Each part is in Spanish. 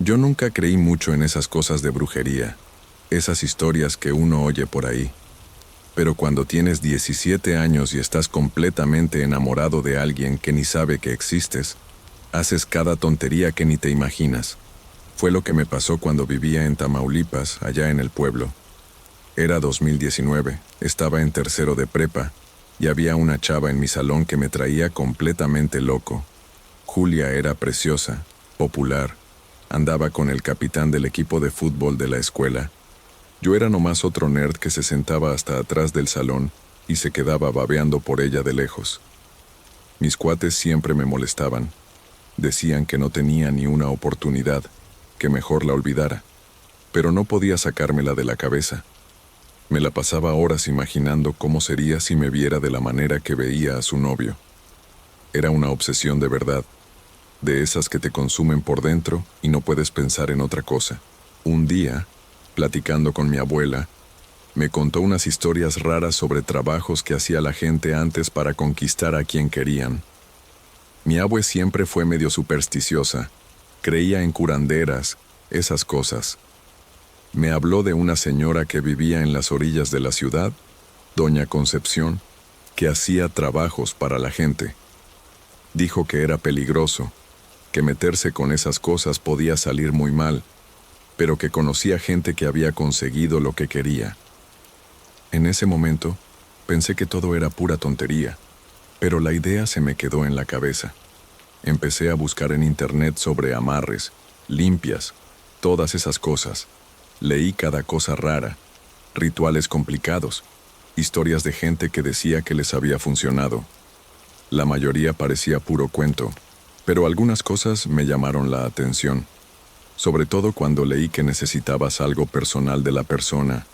Yo nunca creí mucho en esas cosas de brujería, esas historias que uno oye por ahí. Pero cuando tienes 17 años y estás completamente enamorado de alguien que ni sabe que existes, haces cada tontería que ni te imaginas. Fue lo que me pasó cuando vivía en Tamaulipas, allá en el pueblo. Era 2019, estaba en tercero de prepa, y había una chava en mi salón que me traía completamente loco. Julia era preciosa, popular, andaba con el capitán del equipo de fútbol de la escuela. Yo era nomás otro nerd que se sentaba hasta atrás del salón y se quedaba babeando por ella de lejos. Mis cuates siempre me molestaban. Decían que no tenía ni una oportunidad, que mejor la olvidara. Pero no podía sacármela de la cabeza. Me la pasaba horas imaginando cómo sería si me viera de la manera que veía a su novio. Era una obsesión de verdad, de esas que te consumen por dentro y no puedes pensar en otra cosa. Un día, platicando con mi abuela, me contó unas historias raras sobre trabajos que hacía la gente antes para conquistar a quien querían. Mi abue siempre fue medio supersticiosa, creía en curanderas, esas cosas. Me habló de una señora que vivía en las orillas de la ciudad, doña Concepción, que hacía trabajos para la gente. Dijo que era peligroso, que meterse con esas cosas podía salir muy mal, pero que conocía gente que había conseguido lo que quería. En ese momento, pensé que todo era pura tontería, pero la idea se me quedó en la cabeza. Empecé a buscar en internet sobre amarres, limpias, todas esas cosas. Leí cada cosa rara, rituales complicados, historias de gente que decía que les había funcionado. La mayoría parecía puro cuento, pero algunas cosas me llamaron la atención, sobre todo cuando leí que necesitabas algo personal de la persona,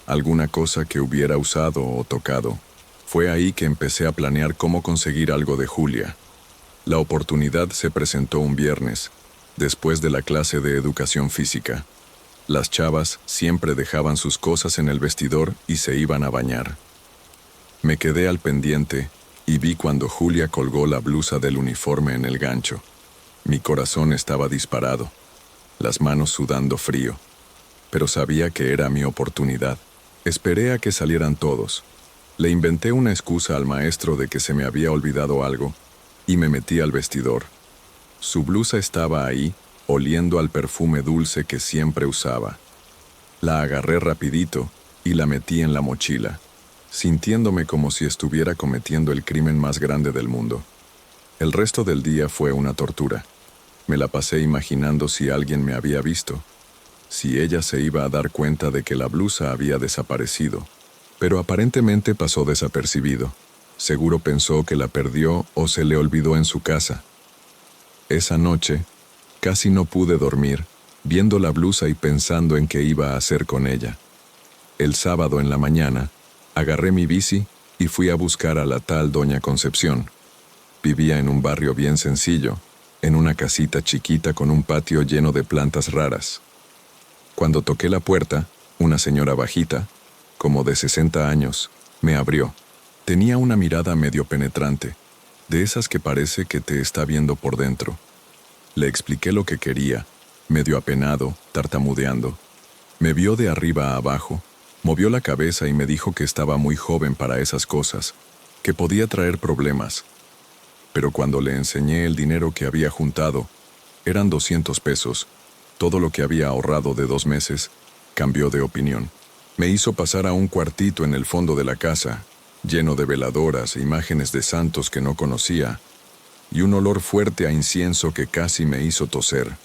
alguna cosa que hubiera usado o tocado. Fue ahí que empecé a planear cómo conseguir algo de Julia. La oportunidad se presentó un viernes, después de la clase de educación física. Las chavas siempre dejaban sus cosas en el vestidor y se iban a bañar. Me quedé al pendiente y vi cuando Julia colgó la blusa del uniforme en el gancho. Mi corazón estaba disparado, las manos sudando frío, pero sabía que era mi oportunidad. Esperé a que salieran todos. Le inventé una excusa al maestro de que se me había olvidado algo y me metí al vestidor. Su blusa estaba ahí, oliendo al perfume dulce que siempre usaba. La agarré rapidito y la metí en la mochila, sintiéndome como si estuviera cometiendo el crimen más grande del mundo. El resto del día fue una tortura. Me la pasé imaginando si alguien me había visto, si ella se iba a dar cuenta de que la blusa había desaparecido. Pero aparentemente pasó desapercibido. Seguro pensó que la perdió o se le olvidó en su casa. Esa noche, casi no pude dormir, viendo la blusa y pensando en qué iba a hacer con ella. El sábado en la mañana, agarré mi bici y fui a buscar a la tal doña Concepción. Vivía en un barrio bien sencillo, en una casita chiquita con un patio lleno de plantas raras. Cuando toqué la puerta, una señora bajita, como de 60 años, me abrió. Tenía una mirada medio penetrante, de esas que parece que te está viendo por dentro. Le expliqué lo que quería, medio apenado, tartamudeando. Me vio de arriba a abajo, movió la cabeza y me dijo que estaba muy joven para esas cosas, que podía traer problemas. Pero cuando le enseñé el dinero que había juntado, eran 200 pesos, todo lo que había ahorrado de 2 meses, cambió de opinión. Me hizo pasar a un cuartito en el fondo de la casa, lleno de veladoras e imágenes de santos que no conocía, y un olor fuerte a incienso que casi me hizo toser.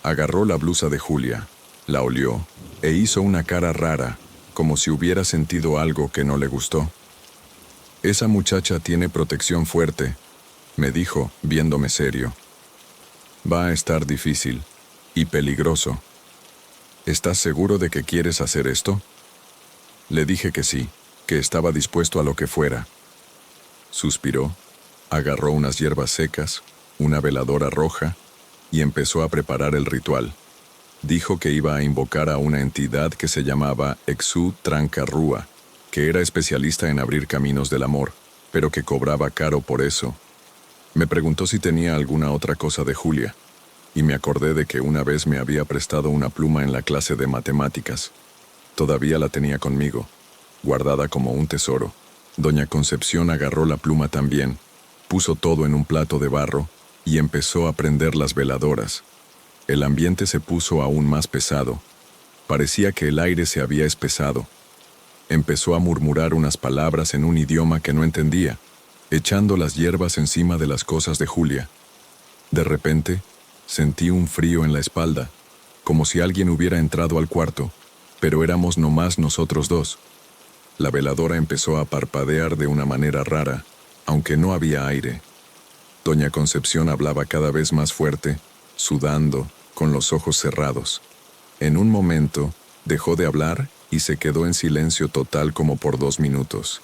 Agarró la blusa de Julia, la olió, e hizo una cara rara, como si hubiera sentido algo que no le gustó. «Esa muchacha tiene protección fuerte», me dijo, viéndome serio. «Va a estar difícil, y peligroso. ¿Estás seguro de que quieres hacer esto?» Le dije que sí, que estaba dispuesto a lo que fuera. Suspiró, agarró unas hierbas secas, una veladora roja, y empezó a preparar el ritual. Dijo que iba a invocar a una entidad que se llamaba Exu Trancarrúa, que era especialista en abrir caminos del amor, pero que cobraba caro por eso. Me preguntó si tenía alguna otra cosa de Julia. y me acordé de que una vez me había prestado una pluma en la clase de matemáticas. Todavía la tenía conmigo, guardada como un tesoro. Doña Concepción agarró la pluma también, puso todo en un plato de barro y empezó a prender las veladoras. El ambiente se puso aún más pesado. Parecía que el aire se había espesado. Empezó a murmurar unas palabras en un idioma que no entendía, echando las hierbas encima de las cosas de Julia. De repente, sentí un frío en la espalda, como si alguien hubiera entrado al cuarto, pero éramos nomás nosotros dos. La veladora empezó a parpadear de una manera rara, aunque no había aire. Doña Concepción hablaba cada vez más fuerte, sudando, con los ojos cerrados. En un momento, dejó de hablar y se quedó en silencio total como por 2 minutos.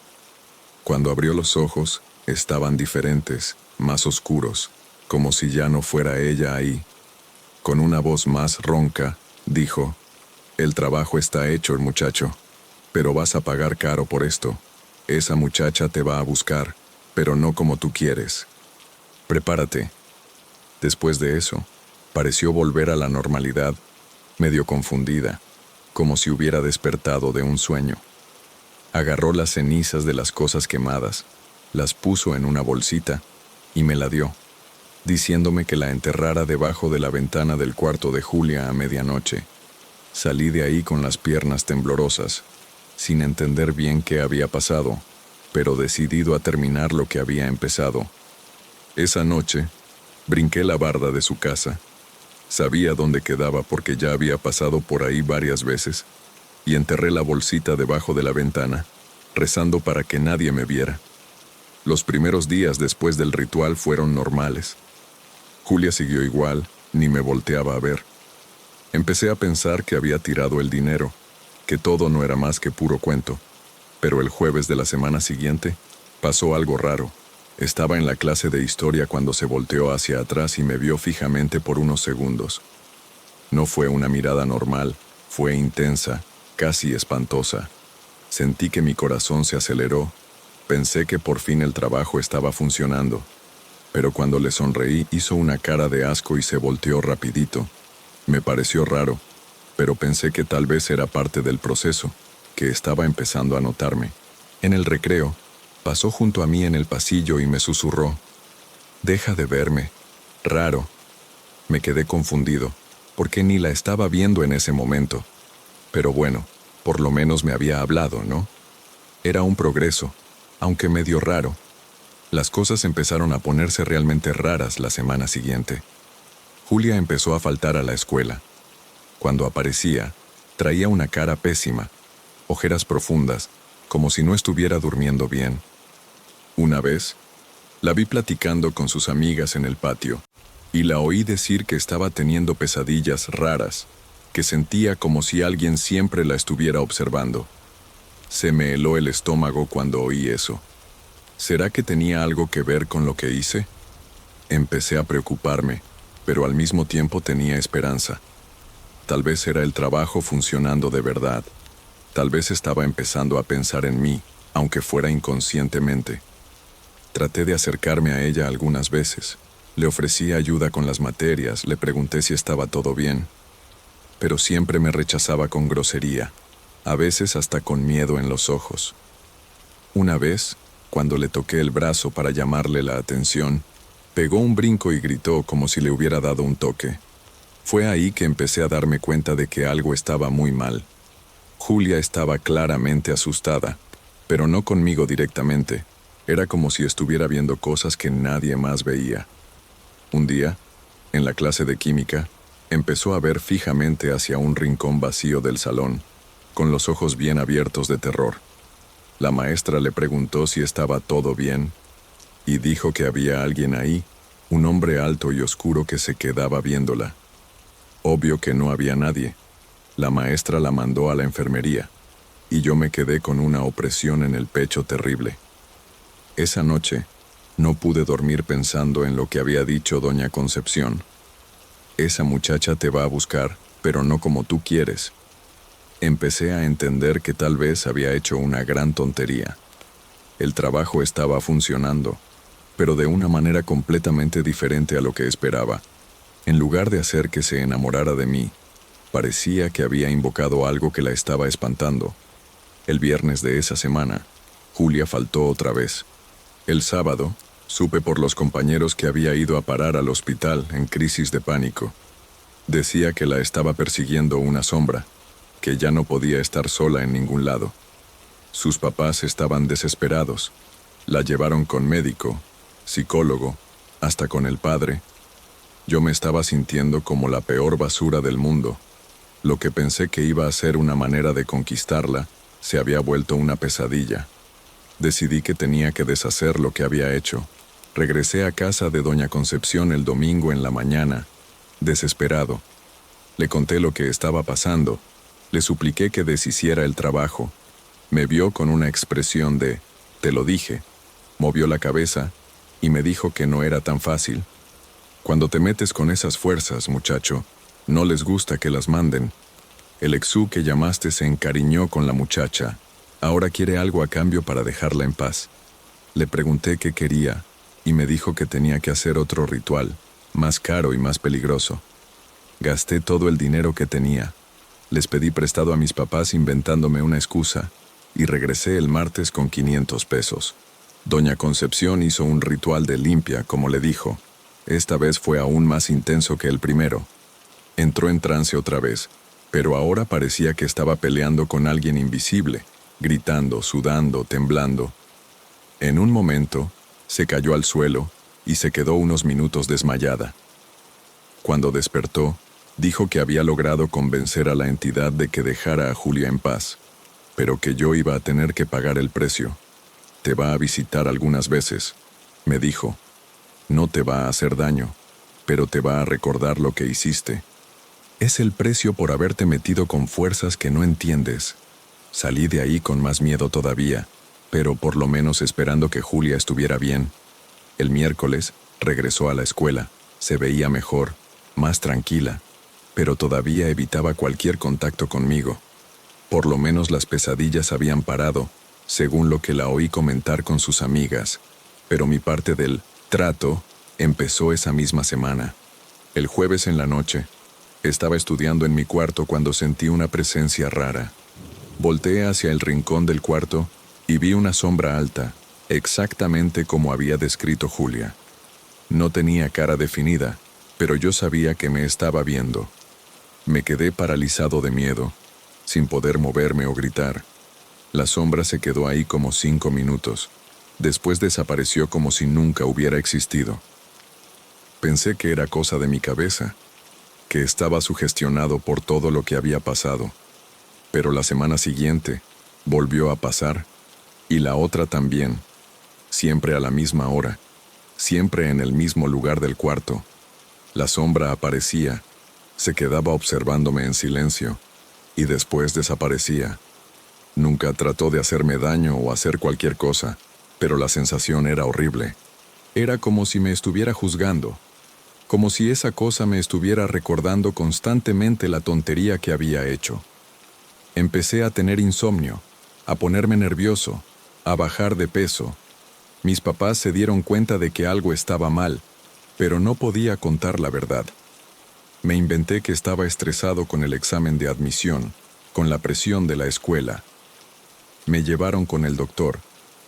Cuando abrió los ojos, estaban diferentes, más oscuros, como si ya no fuera ella ahí. Con una voz más ronca, dijo: «El trabajo está hecho, muchacho, pero vas a pagar caro por esto. Esa muchacha te va a buscar, pero no como tú quieres. Prepárate». Después de eso, pareció volver a la normalidad, medio confundida, como si hubiera despertado de un sueño. Agarró las cenizas de las cosas quemadas, las puso en una bolsita y me la dio, diciéndome que la enterrara debajo de la ventana del cuarto de Julia a medianoche. Salí de ahí con las piernas temblorosas, sin entender bien qué había pasado, pero decidido a terminar lo que había empezado. Esa noche, brinqué la barda de su casa. Sabía dónde quedaba porque ya había pasado por ahí varias veces, y enterré la bolsita debajo de la ventana, rezando para que nadie me viera. Los primeros días después del ritual fueron normales. Julia siguió igual, ni me volteaba a ver. Empecé a pensar que había tirado el dinero, que todo no era más que puro cuento. Pero el jueves de la semana siguiente, pasó algo raro. Estaba en la clase de historia cuando se volteó hacia atrás y me vio fijamente por unos segundos. No fue una mirada normal, fue intensa, casi espantosa. Sentí que mi corazón se aceleró. Pensé que por fin el trabajo estaba funcionando. Pero cuando le sonreí, hizo una cara de asco y se volteó rapidito. Me pareció raro, pero pensé que tal vez era parte del proceso, que estaba empezando a notarme. En el recreo, pasó junto a mí en el pasillo y me susurró: «Deja de verme. Raro». Me quedé confundido, porque ni la estaba viendo en ese momento. Pero bueno, por lo menos me había hablado, ¿no? Era un progreso, aunque medio raro. Las cosas empezaron a ponerse realmente raras la semana siguiente. Julia empezó a faltar a la escuela. Cuando aparecía, traía una cara pésima, ojeras profundas, como si no estuviera durmiendo bien. Una vez, la vi platicando con sus amigas en el patio, y la oí decir que estaba teniendo pesadillas raras, que sentía como si alguien siempre la estuviera observando. Se me heló el estómago cuando oí eso. ¿Será que tenía algo que ver con lo que hice? Empecé a preocuparme, pero al mismo tiempo tenía esperanza. Tal vez era el trabajo funcionando de verdad. Tal vez estaba empezando a pensar en mí, aunque fuera inconscientemente. Traté de acercarme a ella algunas veces. Le ofrecí ayuda con las materias, le pregunté si estaba todo bien. Pero siempre me rechazaba con grosería, a veces hasta con miedo en los ojos. Una vez, cuando le toqué el brazo para llamarle la atención, pegó un brinco y gritó como si le hubiera dado un toque. Fue ahí que empecé a darme cuenta de que algo estaba muy mal. Julia estaba claramente asustada, pero no conmigo directamente. Era como si estuviera viendo cosas que nadie más veía. Un día, en la clase de química, empezó a ver fijamente hacia un rincón vacío del salón, con los ojos bien abiertos de terror. La maestra le preguntó si estaba todo bien, y dijo que había alguien ahí, un hombre alto y oscuro que se quedaba viéndola. Obvio que no había nadie. La maestra la mandó a la enfermería, y yo me quedé con una opresión en el pecho terrible. Esa noche, no pude dormir pensando en lo que había dicho doña Concepción. Esa muchacha te va a buscar, pero no como tú quieres. Empecé a entender que tal vez había hecho una gran tontería. El trabajo estaba funcionando, pero de una manera completamente diferente a lo que esperaba. En lugar de hacer que se enamorara de mí, parecía que había invocado algo que la estaba espantando. El viernes de esa semana, Julia faltó otra vez. El sábado, supe por los compañeros que había ido a parar al hospital en crisis de pánico. Decía que la estaba persiguiendo una sombra, que ya no podía estar sola en ningún lado. Sus papás estaban desesperados. La llevaron con médico, psicólogo, hasta con el padre. Yo me estaba sintiendo como la peor basura del mundo. Lo que pensé que iba a ser una manera de conquistarla, se había vuelto una pesadilla. Decidí que tenía que deshacer lo que había hecho. Regresé a casa de doña Concepción el domingo en la mañana, desesperado. Le conté lo que estaba pasando. Le supliqué que deshiciera el trabajo. Me vio con una expresión de «te lo dije». Movió la cabeza y me dijo que no era tan fácil. Cuando te metes con esas fuerzas, muchacho, no les gusta que las manden. El exú que llamaste se encariñó con la muchacha. Ahora quiere algo a cambio para dejarla en paz. Le pregunté qué quería y me dijo que tenía que hacer otro ritual, más caro y más peligroso. Gasté todo el dinero que tenía. Les pedí prestado a mis papás inventándome una excusa y regresé el martes con 500 pesos. Doña Concepción hizo un ritual de limpia, como le dijo. Esta vez fue aún más intenso que el primero. Entró en trance otra vez, pero ahora parecía que estaba peleando con alguien invisible, gritando, sudando, temblando. En un momento, se cayó al suelo y se quedó unos minutos desmayada. Cuando despertó, dijo que había logrado convencer a la entidad de que dejara a Julia en paz, pero que yo iba a tener que pagar el precio. Te va a visitar algunas veces, me dijo. No te va a hacer daño, pero te va a recordar lo que hiciste. Es el precio por haberte metido con fuerzas que no entiendes. Salí de ahí con más miedo todavía, pero por lo menos esperando que Julia estuviera bien. El miércoles regresó a la escuela. Se veía mejor, más tranquila, pero todavía evitaba cualquier contacto conmigo. Por lo menos las pesadillas habían parado, según lo que la oí comentar con sus amigas, pero mi parte del trato empezó esa misma semana. El jueves en la noche, estaba estudiando en mi cuarto cuando sentí una presencia rara. Volteé hacia el rincón del cuarto y vi una sombra alta, exactamente como había descrito Julia. No tenía cara definida, pero yo sabía que me estaba viendo. Me quedé paralizado de miedo, sin poder moverme o gritar. La sombra se quedó ahí como 5 minutos. Después desapareció como si nunca hubiera existido. Pensé que era cosa de mi cabeza, que estaba sugestionado por todo lo que había pasado. Pero la semana siguiente volvió a pasar, y la otra también, siempre a la misma hora, siempre en el mismo lugar del cuarto. La sombra aparecía, se quedaba observándome en silencio, y después desaparecía. Nunca trató de hacerme daño o hacer cualquier cosa, pero la sensación era horrible. Era como si me estuviera juzgando, como si esa cosa me estuviera recordando constantemente la tontería que había hecho. Empecé a tener insomnio, a ponerme nervioso, a bajar de peso. Mis papás se dieron cuenta de que algo estaba mal, pero no podía contar la verdad. Me inventé que estaba estresado con el examen de admisión, con la presión de la escuela. Me llevaron con el doctor,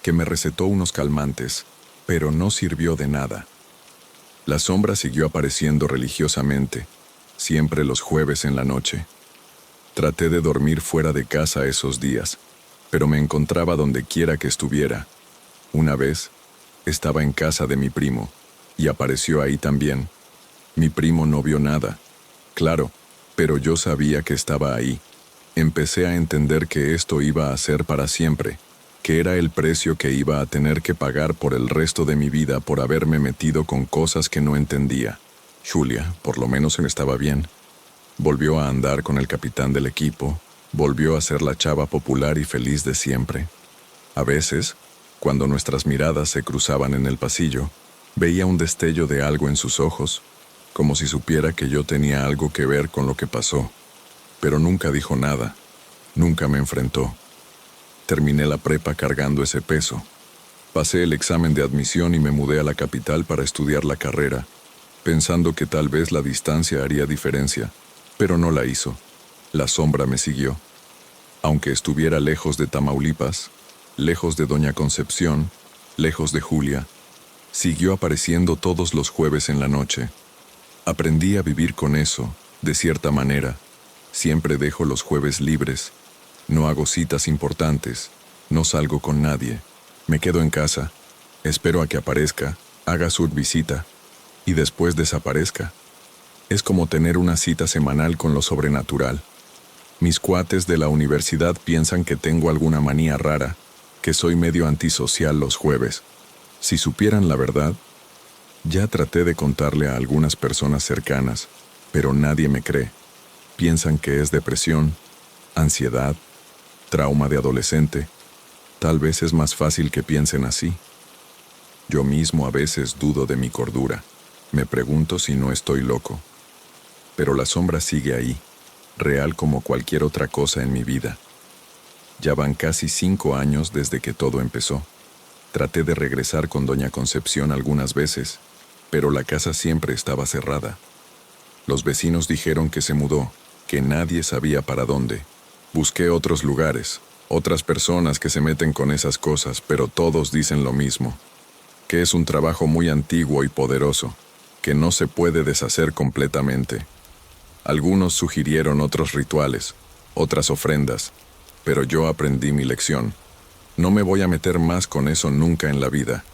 que me recetó unos calmantes, pero no sirvió de nada. La sombra siguió apareciendo religiosamente, siempre los jueves en la noche. Traté de dormir fuera de casa esos días, pero me encontraba donde quiera que estuviera. Una vez, estaba en casa de mi primo, y apareció ahí también. Mi primo no vio nada, claro, pero yo sabía que estaba ahí. Empecé a entender que esto iba a ser para siempre, que era el precio que iba a tener que pagar por el resto de mi vida por haberme metido con cosas que no entendía. Julia, por lo menos estaba bien. Volvió a andar con el capitán del equipo, volvió a ser la chava popular y feliz de siempre. A veces, cuando nuestras miradas se cruzaban en el pasillo, veía un destello de algo en sus ojos, como si supiera que yo tenía algo que ver con lo que pasó. Pero nunca dijo nada, nunca me enfrentó. Terminé la prepa cargando ese peso. Pasé el examen de admisión y me mudé a la capital para estudiar la carrera. pensando que tal vez la distancia haría diferencia, pero no la hizo. La sombra me siguió. Aunque estuviera lejos de Tamaulipas, lejos de Doña Concepción, lejos de Julia, siguió apareciendo todos los jueves en la noche. Aprendí a vivir con eso, de cierta manera. Siempre dejo los jueves libres. No hago citas importantes. No salgo con nadie. Me quedo en casa. Espero a que aparezca, haga su visita y después desaparezca. Es como tener una cita semanal con lo sobrenatural. Mis cuates de la universidad piensan que tengo alguna manía rara, que soy medio antisocial los jueves. Si supieran la verdad, ya traté de contarle a algunas personas cercanas, pero nadie me cree. Piensan que es depresión, ansiedad, trauma de adolescente. Tal vez es más fácil que piensen así. Yo mismo a veces dudo de mi cordura. Me pregunto si no estoy loco. Pero la sombra sigue ahí, real como cualquier otra cosa en mi vida. Ya van casi 5 años desde que todo empezó. Traté de regresar con Doña Concepción algunas veces, pero la casa siempre estaba cerrada. Los vecinos dijeron que se mudó, que nadie sabía para dónde. Busqué otros lugares, otras personas que se meten con esas cosas, pero todos dicen lo mismo, que es un trabajo muy antiguo y poderoso, que no se puede deshacer completamente. Algunos sugirieron otros rituales, otras ofrendas, pero yo aprendí mi lección. No me voy a meter más con eso nunca en la vida.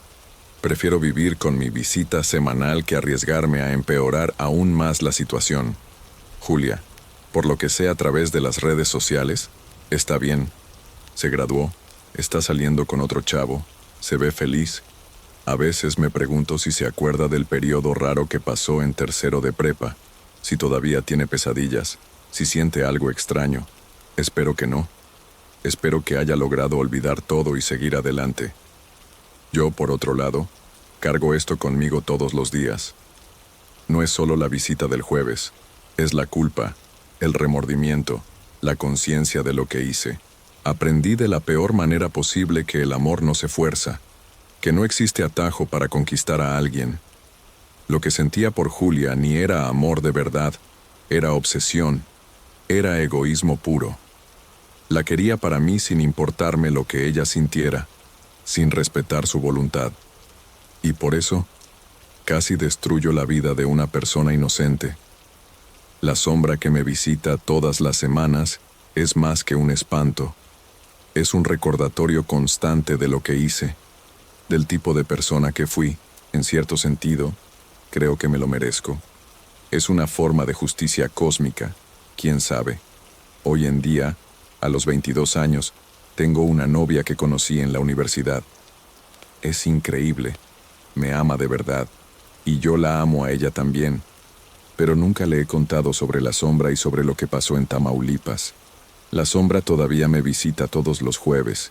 Prefiero vivir con mi visita semanal que arriesgarme a empeorar aún más la situación. Julia, por lo que sé a través de las redes sociales, está bien. Se graduó, está saliendo con otro chavo, se ve feliz. A veces me pregunto si se acuerda del periodo raro que pasó en tercero de prepa, si todavía tiene pesadillas, si siente algo extraño. Espero que no. Espero que haya logrado olvidar todo y seguir adelante. Yo, por otro lado, cargo esto conmigo todos los días. No es solo la visita del jueves, es la culpa, el remordimiento, la conciencia de lo que hice. Aprendí de la peor manera posible que el amor no se fuerza, que no existe atajo para conquistar a alguien. Lo que sentía por Julia ni era amor de verdad, era obsesión, era egoísmo puro. La quería para mí sin importarme lo que ella sintiera, sin respetar su voluntad. Y por eso, casi destruyo la vida de una persona inocente. La sombra que me visita todas las semanas es más que un espanto. Es un recordatorio constante de lo que hice, del tipo de persona que fui, en cierto sentido, creo que me lo merezco. Es una forma de justicia cósmica, quién sabe. Hoy en día, a los 22 años, tengo una novia que conocí en la universidad. Es increíble, me ama de verdad, y yo la amo a ella también, pero nunca le he contado sobre la sombra y sobre lo que pasó en Tamaulipas. La sombra todavía me visita todos los jueves.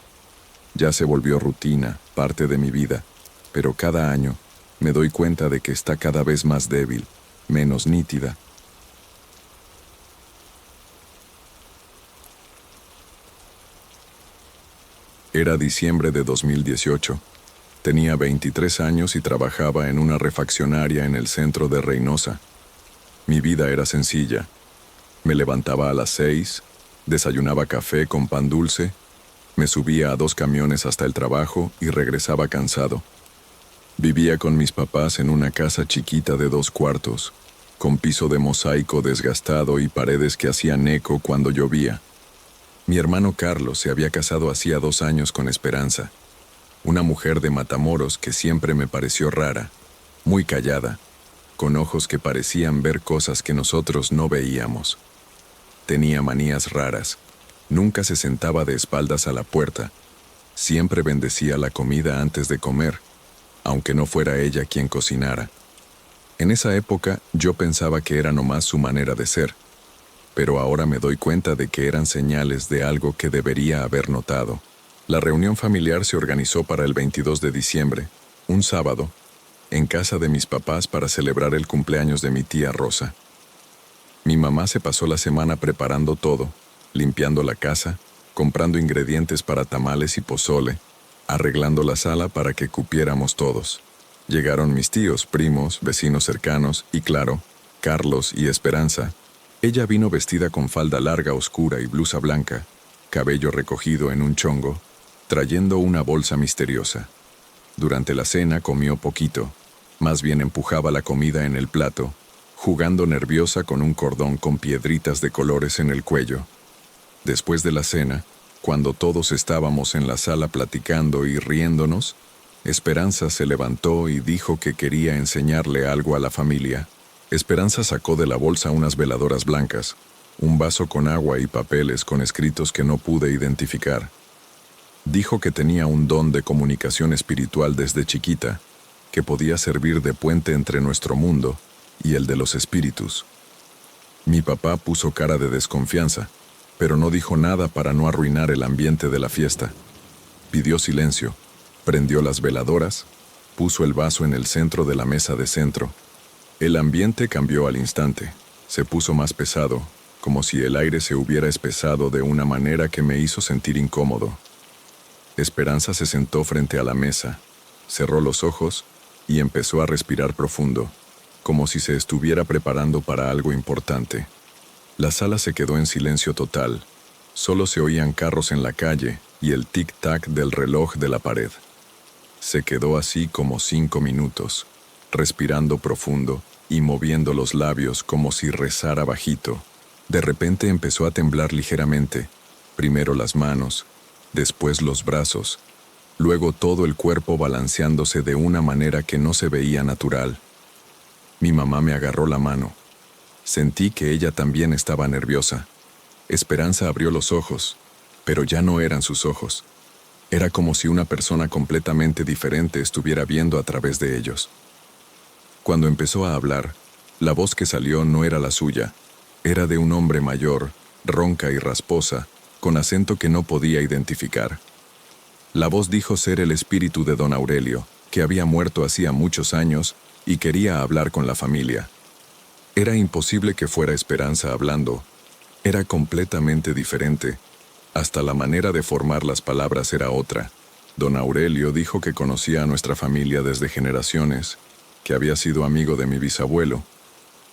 Ya se volvió rutina, parte de mi vida, pero cada año me doy cuenta de que está cada vez más débil, menos nítida. Era diciembre de 2018. Tenía 23 años y trabajaba en una refaccionaria en el centro de Reynosa. Mi vida era sencilla. Me levantaba a las 6, desayunaba café con pan dulce, me subía a 2 camiones hasta el trabajo y regresaba cansado. Vivía con mis papás en una casa chiquita de 2 cuartos, con piso de mosaico desgastado y paredes que hacían eco cuando llovía. Mi hermano Carlos se había casado hacía 2 años con Esperanza, una mujer de Matamoros que siempre me pareció rara, muy callada, con ojos que parecían ver cosas que nosotros no veíamos. Tenía manías raras, nunca se sentaba de espaldas a la puerta, siempre bendecía la comida antes de comer, aunque no fuera ella quien cocinara. En esa época yo pensaba que era nomás su manera de ser, pero ahora me doy cuenta de que eran señales de algo que debería haber notado. La reunión familiar se organizó para el 22 de diciembre, un sábado, en casa de mis papás para celebrar el cumpleaños de mi tía Rosa. Mi mamá se pasó la semana preparando todo, limpiando la casa, comprando ingredientes para tamales y pozole, arreglando la sala para que cupiéramos todos. Llegaron mis tíos, primos, vecinos cercanos y, claro, Carlos y Esperanza. Ella vino vestida con falda larga oscura y blusa blanca, cabello recogido en un chongo, trayendo una bolsa misteriosa. Durante la cena comió poquito, más bien empujaba la comida en el plato, jugando nerviosa con un cordón con piedritas de colores en el cuello. Después de la cena, cuando todos estábamos en la sala platicando y riéndonos, Esperanza se levantó y dijo que quería enseñarle algo a la familia. Esperanza sacó de la bolsa unas veladoras blancas, un vaso con agua y papeles con escritos que no pude identificar. Dijo que tenía un don de comunicación espiritual desde chiquita, que podía servir de puente entre nuestro mundo y el de los espíritus. Mi papá puso cara de desconfianza, pero no dijo nada para no arruinar el ambiente de la fiesta. Pidió silencio, prendió las veladoras, puso el vaso en el centro de la mesa de centro. El ambiente cambió al instante. Se puso más pesado, como si el aire se hubiera espesado de una manera que me hizo sentir incómodo. Esperanza se sentó frente a la mesa, cerró los ojos y empezó a respirar profundo, como si se estuviera preparando para algo importante. La sala se quedó en silencio total. Solo se oían carros en la calle y el tic-tac del reloj de la pared. Se quedó así como 5 minutos, respirando profundo y moviendo los labios como si rezara bajito. De repente empezó a temblar ligeramente, primero las manos, después los brazos, luego todo el cuerpo balanceándose de una manera que no se veía natural. Mi mamá me agarró la mano. Sentí que ella también estaba nerviosa. Esperanza abrió los ojos, pero ya no eran sus ojos. Era como si una persona completamente diferente estuviera viendo a través de ellos. Cuando empezó a hablar, la voz que salió no era la suya. Era de un hombre mayor, ronca y rasposa, con acento que no podía identificar. La voz dijo ser el espíritu de don Aurelio, que había muerto hacía muchos años y quería hablar con la familia. Era imposible que fuera Esperanza hablando. Era completamente diferente. Hasta la manera de formar las palabras era otra. Don Aurelio dijo que conocía a nuestra familia desde generaciones, que había sido amigo de mi bisabuelo,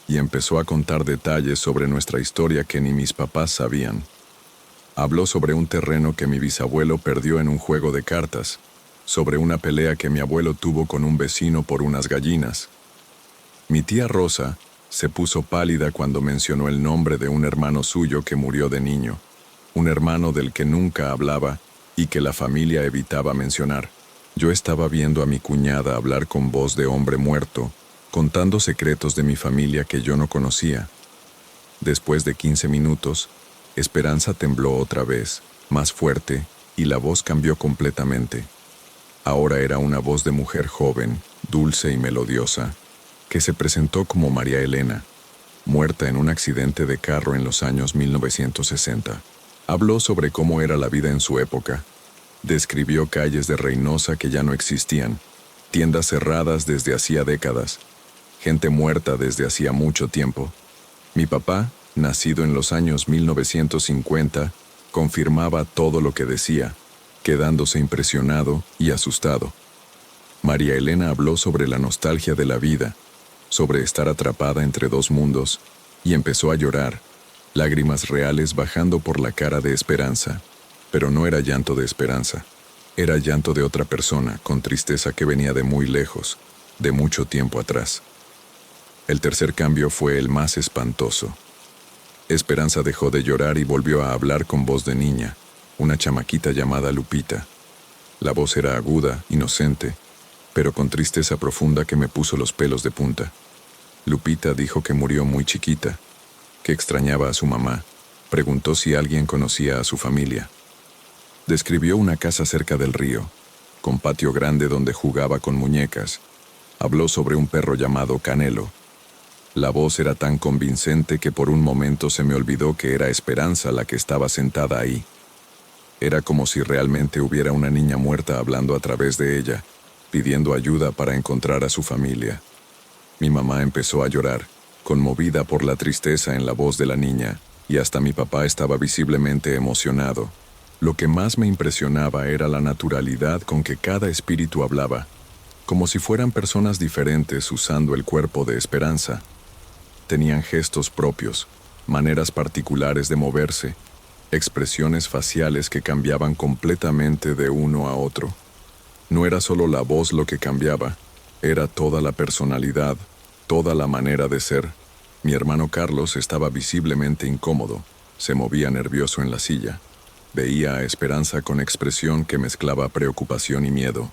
y empezó a contar detalles sobre nuestra historia que ni mis papás sabían. Habló sobre un terreno que mi bisabuelo perdió en un juego de cartas, sobre una pelea que mi abuelo tuvo con un vecino por unas gallinas. Mi tía Rosa se puso pálida cuando mencionó el nombre de un hermano suyo que murió de niño, un hermano del que nunca hablaba y que la familia evitaba mencionar. Yo estaba viendo a mi cuñada hablar con voz de hombre muerto, contando secretos de mi familia que yo no conocía. Después de 15 minutos, Esperanza tembló otra vez, más fuerte, y la voz cambió completamente. Ahora era una voz de mujer joven, dulce y melodiosa, que se presentó como María Elena, muerta en un accidente de carro en los años 1960. Habló sobre cómo era la vida en su época. Describió calles de Reynosa que ya no existían, tiendas cerradas desde hacía décadas, gente muerta desde hacía mucho tiempo. Mi papá, nacido en los años 1950, confirmaba todo lo que decía, quedándose impresionado y asustado. María Elena habló sobre la nostalgia de la vida, sobre estar atrapada entre dos mundos, y empezó a llorar, lágrimas reales bajando por la cara de Esperanza. Pero no era llanto de Esperanza, era llanto de otra persona, con tristeza que venía de muy lejos, de mucho tiempo atrás. El tercer cambio fue el más espantoso. Esperanza dejó de llorar y volvió a hablar con voz de niña, una chamaquita llamada Lupita. La voz era aguda, inocente, pero con tristeza profunda que me puso los pelos de punta. Lupita dijo que murió muy chiquita, que extrañaba a su mamá, preguntó si alguien conocía a su familia. Describió una casa cerca del río, con patio grande donde jugaba con muñecas. Habló sobre un perro llamado Canelo. La voz era tan convincente que por un momento se me olvidó que era Esperanza la que estaba sentada ahí. Era como si realmente hubiera una niña muerta hablando a través de ella, pidiendo ayuda para encontrar a su familia. Mi mamá empezó a llorar, conmovida por la tristeza en la voz de la niña, y hasta mi papá estaba visiblemente emocionado. Lo que más me impresionaba era la naturalidad con que cada espíritu hablaba, como si fueran personas diferentes usando el cuerpo de Esperanza. Tenían gestos propios, maneras particulares de moverse, expresiones faciales que cambiaban completamente de uno a otro. No era solo la voz lo que cambiaba, era toda la personalidad, toda la manera de ser. Mi hermano Carlos estaba visiblemente incómodo, se movía nervioso en la silla. Veía a Esperanza con expresión que mezclaba preocupación y miedo.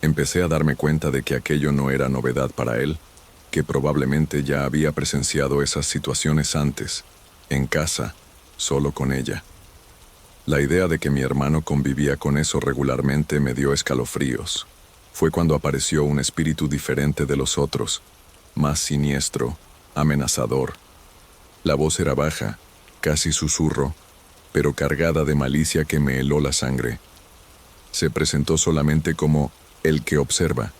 Empecé a darme cuenta de que aquello no era novedad para él, que probablemente ya había presenciado esas situaciones antes, en casa, solo con ella. La idea de que mi hermano convivía con eso regularmente me dio escalofríos. Fue cuando apareció un espíritu diferente de los otros, más siniestro, amenazador. La voz era baja, casi susurro, pero cargada de malicia que me heló la sangre. Se presentó solamente como el que observa.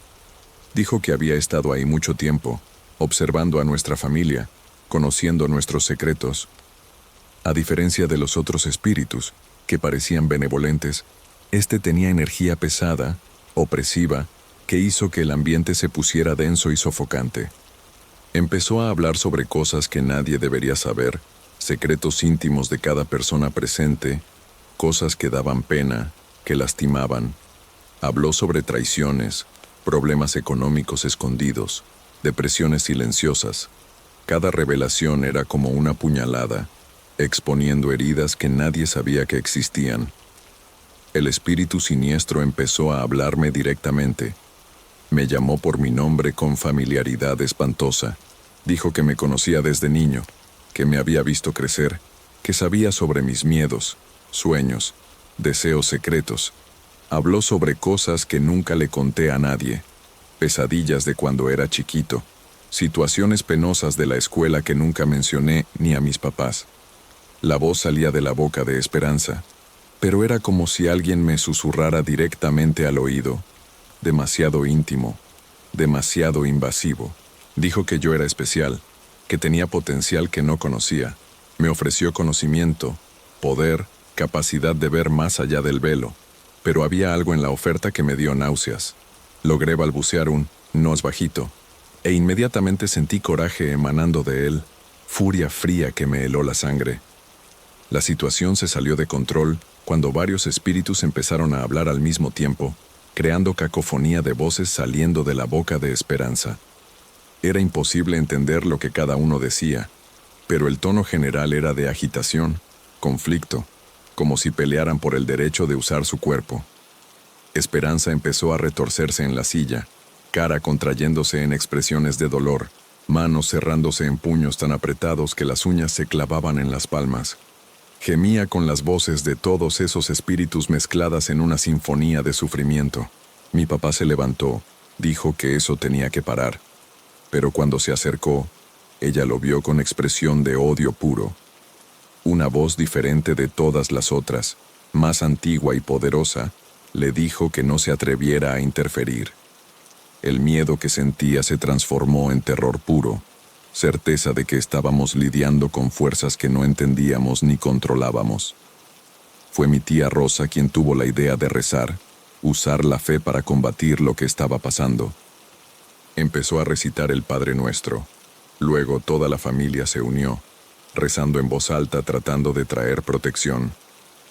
Dijo que había estado ahí mucho tiempo, observando a nuestra familia, conociendo nuestros secretos. A diferencia de los otros espíritus, que parecían benevolentes, este tenía energía pesada, opresiva, que hizo que el ambiente se pusiera denso y sofocante. Empezó a hablar sobre cosas que nadie debería saber, secretos íntimos de cada persona presente, cosas que daban pena, que lastimaban. Habló sobre traiciones, problemas económicos escondidos, depresiones silenciosas. Cada revelación era como una puñalada, exponiendo heridas que nadie sabía que existían. El espíritu siniestro empezó a hablarme directamente. Me llamó por mi nombre con familiaridad espantosa. Dijo que me conocía desde niño, que me había visto crecer, que sabía sobre mis miedos, sueños, deseos secretos. Habló sobre cosas que nunca le conté a nadie, pesadillas de cuando era chiquito, situaciones penosas de la escuela que nunca mencioné ni a mis papás. La voz salía de la boca de Esperanza, pero era como si alguien me susurrara directamente al oído, demasiado íntimo, demasiado invasivo. Dijo que yo era especial, que tenía potencial que no conocía. Me ofreció conocimiento, poder, capacidad de ver más allá del velo, pero había algo en la oferta que me dio náuseas. Logré balbucear un «no es bajito», e inmediatamente sentí coraje emanando de él, furia fría que me heló la sangre. La situación se salió de control cuando varios espíritus empezaron a hablar al mismo tiempo, creando cacofonía de voces saliendo de la boca de Esperanza. Era imposible entender lo que cada uno decía, pero el tono general era de agitación, conflicto, como si pelearan por el derecho de usar su cuerpo. Esperanza empezó a retorcerse en la silla, cara contrayéndose en expresiones de dolor, manos cerrándose en puños tan apretados que las uñas se clavaban en las palmas. Gemía con las voces de todos esos espíritus mezcladas en una sinfonía de sufrimiento. Mi papá se levantó, dijo que eso tenía que parar, pero cuando se acercó, ella lo vio con expresión de odio puro. Una voz diferente de todas las otras, más antigua y poderosa, le dijo que no se atreviera a interferir. El miedo que sentía se transformó en terror puro, certeza de que estábamos lidiando con fuerzas que no entendíamos ni controlábamos. Fue mi tía Rosa quien tuvo la idea de rezar, usar la fe para combatir lo que estaba pasando. Empezó a recitar el Padre Nuestro. Luego toda la familia se unió, rezando en voz alta tratando de traer protección.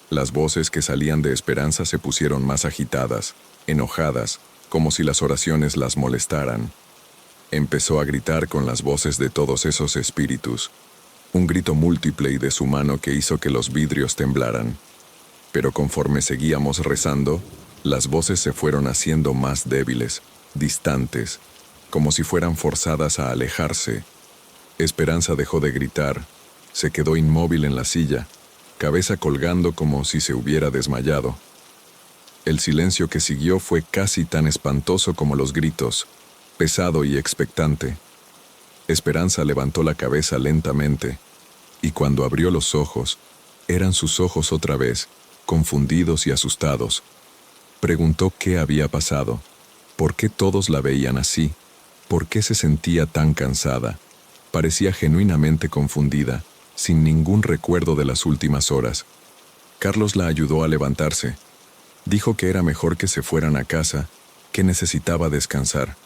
Las voces que salían de Esperanza se pusieron más agitadas, enojadas, como si las oraciones las molestaran. Empezó a gritar con las voces de todos esos espíritus, un grito múltiple y deshumano que hizo que los vidrios temblaran. Pero conforme seguíamos rezando, las voces se fueron haciendo más débiles, distantes, como si fueran forzadas a alejarse. Esperanza dejó de gritar, se quedó inmóvil en la silla, cabeza colgando como si se hubiera desmayado. El silencio que siguió fue casi tan espantoso como los gritos, pesado y expectante. Esperanza levantó la cabeza lentamente, y cuando abrió los ojos, eran sus ojos otra vez, confundidos y asustados. Preguntó qué había pasado, por qué todos la veían así, por qué se sentía tan cansada. Parecía genuinamente confundida, sin ningún recuerdo de las últimas horas. Carlos la ayudó a levantarse. Dijo que era mejor que se fueran a casa, que necesitaba descansar.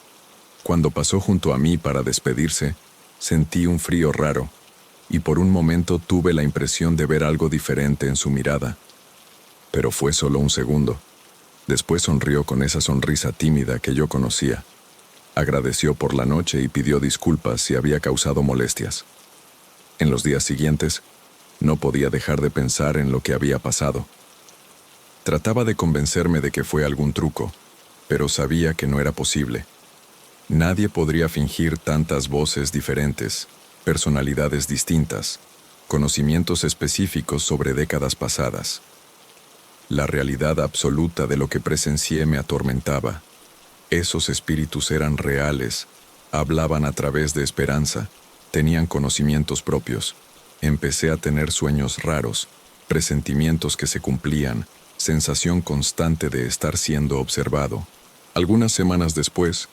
Cuando pasó junto a mí para despedirse, sentí un frío raro, y por un momento tuve la impresión de ver algo diferente en su mirada. Pero fue solo un segundo. Después sonrió con esa sonrisa tímida que yo conocía. Agradeció por la noche y pidió disculpas si había causado molestias. En los días siguientes, no podía dejar de pensar en lo que había pasado. Trataba de convencerme de que fue algún truco, pero sabía que no era posible. Nadie podría fingir tantas voces diferentes, personalidades distintas, conocimientos específicos sobre décadas pasadas. La realidad absoluta de lo que presencié me atormentaba. Esos espíritus eran reales, hablaban a través de esperanza, tenían conocimientos propios. Empecé a tener sueños raros, presentimientos que se cumplían, sensación constante de estar siendo observado. Algunas semanas después,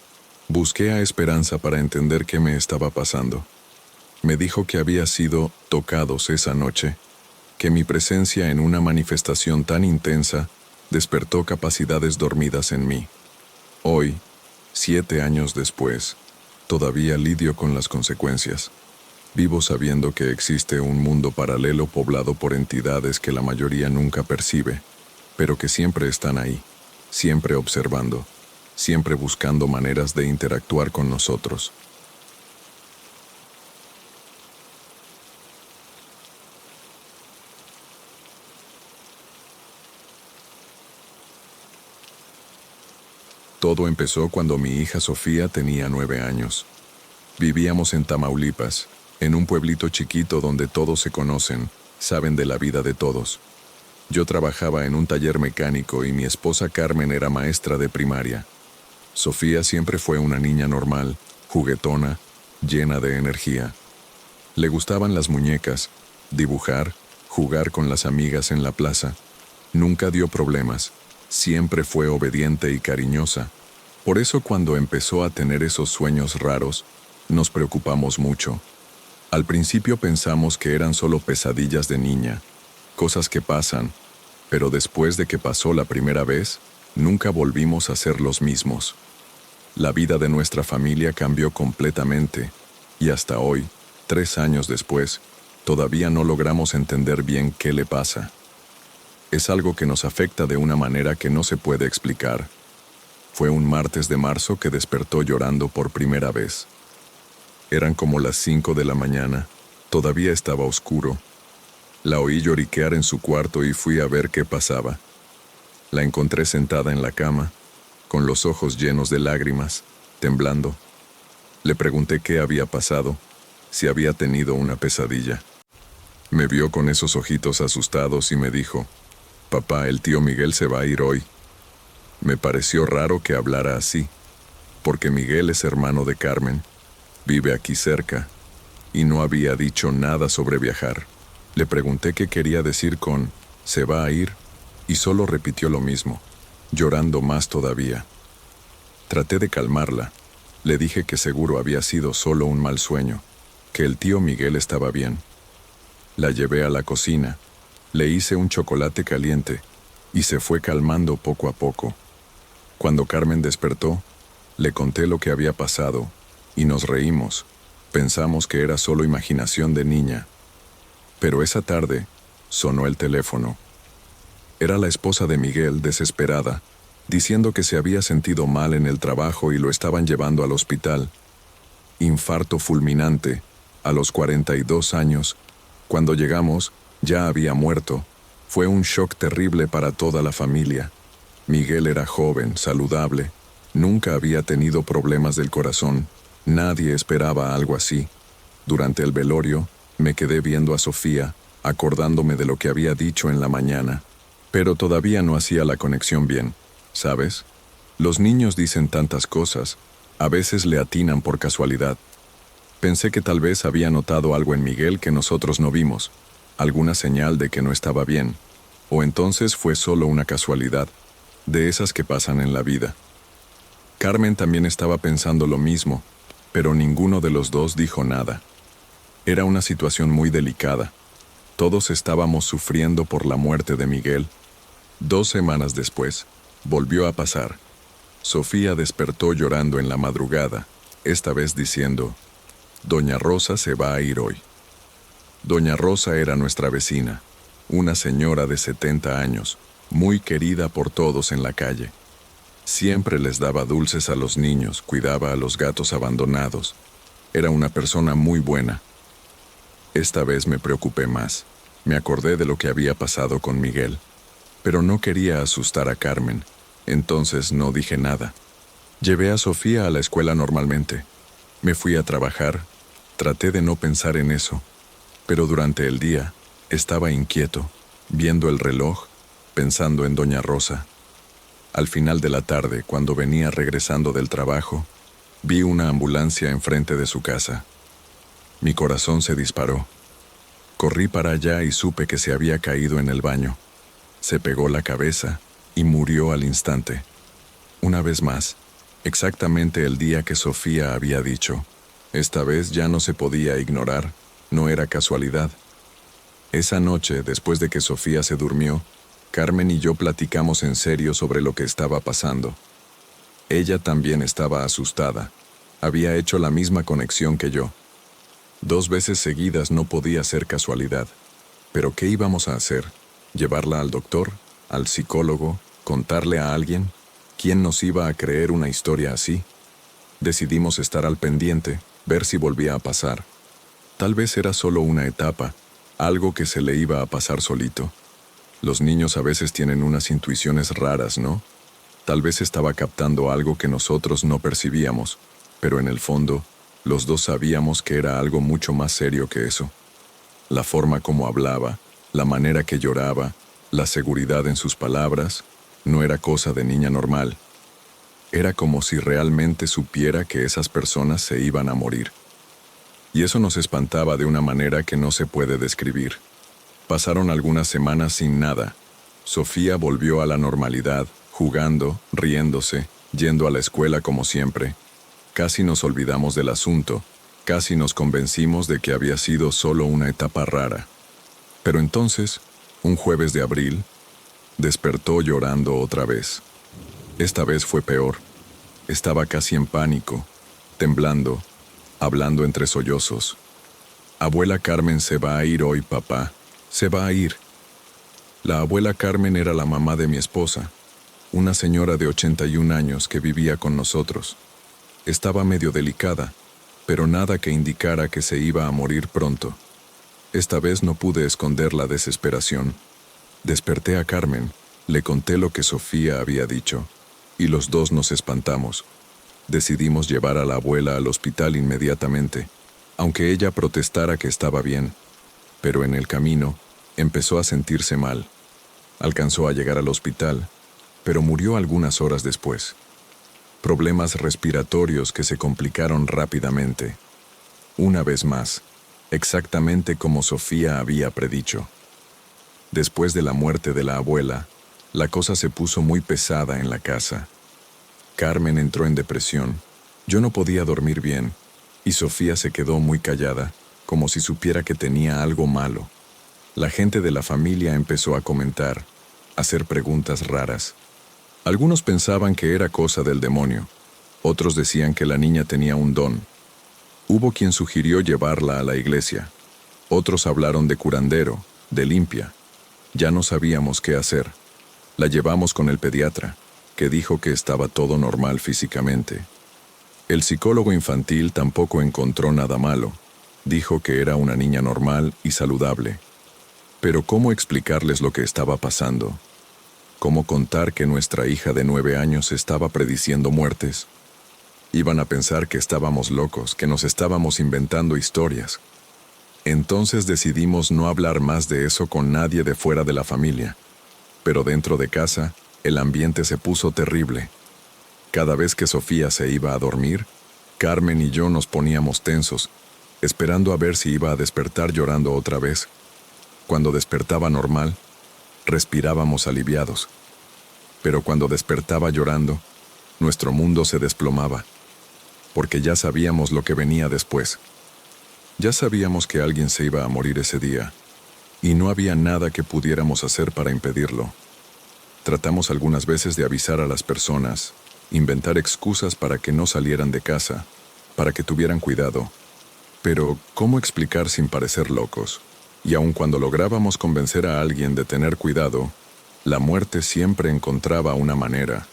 busqué a Esperanza para entender qué me estaba pasando. Me dijo que había sido tocados esa noche, que mi presencia en una manifestación tan intensa despertó capacidades dormidas en mí. Hoy, 7 años después, todavía lidio con las consecuencias. Vivo sabiendo que existe un mundo paralelo poblado por entidades que la mayoría nunca percibe, pero que siempre están ahí, siempre observando, siempre buscando maneras de interactuar con nosotros. Todo empezó cuando mi hija Sofía tenía 9 años. Vivíamos en Tamaulipas, en un pueblito chiquito donde todos se conocen, saben de la vida de todos. Yo trabajaba en un taller mecánico y mi esposa Carmen era maestra de primaria. Sofía siempre fue una niña normal, juguetona, llena de energía. Le gustaban las muñecas, dibujar, jugar con las amigas en la plaza. Nunca dio problemas, siempre fue obediente y cariñosa. Por eso cuando empezó a tener esos sueños raros, nos preocupamos mucho. Al principio pensamos que eran solo pesadillas de niña, cosas que pasan, pero después de que pasó la primera vez, nunca volvimos a ser los mismos. La vida de nuestra familia cambió completamente, y hasta hoy, 3 años después, todavía no logramos entender bien qué le pasa. Es algo que nos afecta de una manera que no se puede explicar. Fue un martes de marzo que despertó llorando por primera vez. Eran como las 5 de la mañana, todavía estaba oscuro. La oí lloriquear en su cuarto y fui a ver qué pasaba. La encontré sentada en la cama, con los ojos llenos de lágrimas, temblando. Le pregunté qué había pasado, si había tenido una pesadilla. Me vio con esos ojitos asustados y me dijo: «Papá, el tío Miguel se va a ir hoy». Me pareció raro que hablara así, porque Miguel es hermano de Carmen, vive aquí cerca, y no había dicho nada sobre viajar. Le pregunté qué quería decir con «se va a ir», y solo repitió lo mismo, llorando más todavía. Traté de calmarla. Le dije que seguro había sido solo un mal sueño, que el tío Miguel estaba bien. La llevé a la cocina, le hice un chocolate caliente, y se fue calmando poco a poco. Cuando Carmen despertó, le conté lo que había pasado, y nos reímos. Pensamos que era solo imaginación de niña. Pero esa tarde, sonó el teléfono. Era la esposa de Miguel, desesperada, diciendo que se había sentido mal en el trabajo y lo estaban llevando al hospital. Infarto fulminante, a los 42 años. Cuando llegamos, ya había muerto. Fue un shock terrible para toda la familia. Miguel era joven, saludable. Nunca había tenido problemas del corazón. Nadie esperaba algo así. Durante el velorio, me quedé viendo a Sofía, acordándome de lo que había dicho en la mañana. Pero todavía no hacía la conexión bien, ¿sabes? Los niños dicen tantas cosas, a veces le atinan por casualidad. Pensé que tal vez había notado algo en Miguel que nosotros no vimos, alguna señal de que no estaba bien, o entonces fue solo una casualidad, de esas que pasan en la vida. Carmen también estaba pensando lo mismo, pero ninguno de los dos dijo nada. Era una situación muy delicada. Todos estábamos sufriendo por la muerte de Miguel. 2 semanas después, volvió a pasar. Sofía despertó llorando en la madrugada, esta vez diciendo, «Doña Rosa se va a ir hoy». Doña Rosa era nuestra vecina, una señora de 70 años, muy querida por todos en la calle. Siempre les daba dulces a los niños, cuidaba a los gatos abandonados. Era una persona muy buena. Esta vez me preocupé más. Me acordé de lo que había pasado con Miguel, pero no quería asustar a Carmen, entonces no dije nada. Llevé a Sofía a la escuela normalmente. Me fui a trabajar, traté de no pensar en eso, pero durante el día estaba inquieto, viendo el reloj, pensando en Doña Rosa. Al final de la tarde, cuando venía regresando del trabajo, vi una ambulancia enfrente de su casa. Mi corazón se disparó. Corrí para allá y supe que se había caído en el baño. Se pegó la cabeza y murió al instante. Una vez más, exactamente el día que Sofía había dicho. Esta vez ya no se podía ignorar, no era casualidad. Esa noche, después de que Sofía se durmió, Carmen y yo platicamos en serio sobre lo que estaba pasando. Ella también estaba asustada. Había hecho la misma conexión que yo. 2 veces seguidas no podía ser casualidad. ¿Pero qué íbamos a hacer? ¿Llevarla al doctor? ¿Al psicólogo? ¿Contarle a alguien? ¿Quién nos iba a creer una historia así? Decidimos estar al pendiente, ver si volvía a pasar. Tal vez era solo una etapa, algo que se le iba a pasar solito. Los niños a veces tienen unas intuiciones raras, ¿no? Tal vez estaba captando algo que nosotros no percibíamos, pero en el fondo, los dos sabíamos que era algo mucho más serio que eso. La forma como hablaba, la manera que lloraba, la seguridad en sus palabras, no era cosa de niña normal. Era como si realmente supiera que esas personas se iban a morir. Y eso nos espantaba de una manera que no se puede describir. Pasaron algunas semanas sin nada. Sofía volvió a la normalidad, jugando, riéndose, yendo a la escuela como siempre. Casi nos olvidamos del asunto, casi nos convencimos de que había sido solo una etapa rara. Pero entonces, un jueves de abril, despertó llorando otra vez. Esta vez fue peor. Estaba casi en pánico, temblando, hablando entre sollozos. «Abuela Carmen se va a ir hoy, papá. Se va a ir». La abuela Carmen era la mamá de mi esposa, una señora de 81 años que vivía con nosotros. Estaba medio delicada, pero nada que indicara que se iba a morir pronto. Esta vez no pude esconder la desesperación. Desperté a Carmen, le conté lo que Sofía había dicho, y los dos nos espantamos. Decidimos llevar a la abuela al hospital inmediatamente, aunque ella protestara que estaba bien. Pero en el camino, empezó a sentirse mal. Alcanzó a llegar al hospital, pero murió algunas horas después. Problemas respiratorios que se complicaron rápidamente. Una vez más, exactamente como Sofía había predicho. Después de la muerte de la abuela, la cosa se puso muy pesada en la casa. Carmen entró en depresión. Yo no podía dormir bien, y Sofía se quedó muy callada, como si supiera que tenía algo malo. La gente de la familia empezó a comentar, a hacer preguntas raras. Algunos pensaban que era cosa del demonio. Otros decían que la niña tenía un don. Hubo quien sugirió llevarla a la iglesia. Otros hablaron de curandero, de limpia. Ya no sabíamos qué hacer. La llevamos con el pediatra, que dijo que estaba todo normal físicamente. El psicólogo infantil tampoco encontró nada malo. Dijo que era una niña normal y saludable. Pero ¿cómo explicarles lo que estaba pasando? ¿Cómo contar que nuestra hija de 9 años estaba prediciendo muertes? Iban a pensar que estábamos locos, que nos estábamos inventando historias. Entonces decidimos no hablar más de eso con nadie de fuera de la familia. Pero dentro de casa, el ambiente se puso terrible. Cada vez que Sofía se iba a dormir, Carmen y yo nos poníamos tensos, esperando a ver si iba a despertar llorando otra vez. Cuando despertaba normal, respirábamos aliviados. Pero cuando despertaba llorando, nuestro mundo se desplomaba, porque ya sabíamos lo que venía después. Ya sabíamos que alguien se iba a morir ese día, y no había nada que pudiéramos hacer para impedirlo. Tratamos algunas veces de avisar a las personas, inventar excusas para que no salieran de casa, para que tuvieran cuidado. Pero, ¿cómo explicar sin parecer locos? Y aun cuando lográbamos convencer a alguien de tener cuidado, la muerte siempre encontraba una manera.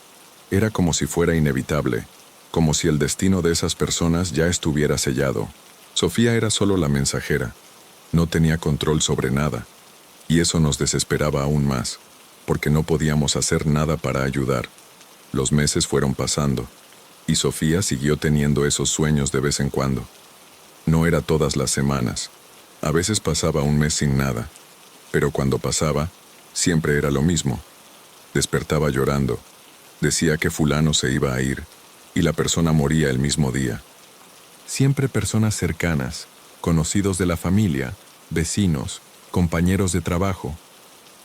Era como si fuera inevitable, como si el destino de esas personas ya estuviera sellado. Sofía era solo la mensajera, no tenía control sobre nada, y eso nos desesperaba aún más, porque no podíamos hacer nada para ayudar. Los meses fueron pasando, y Sofía siguió teniendo esos sueños de vez en cuando. No era todas las semanas, a veces pasaba un mes sin nada, pero cuando pasaba, siempre era lo mismo. Despertaba llorando, decía que fulano se iba a ir, y la persona moría el mismo día. Siempre personas cercanas, conocidos de la familia, vecinos, compañeros de trabajo.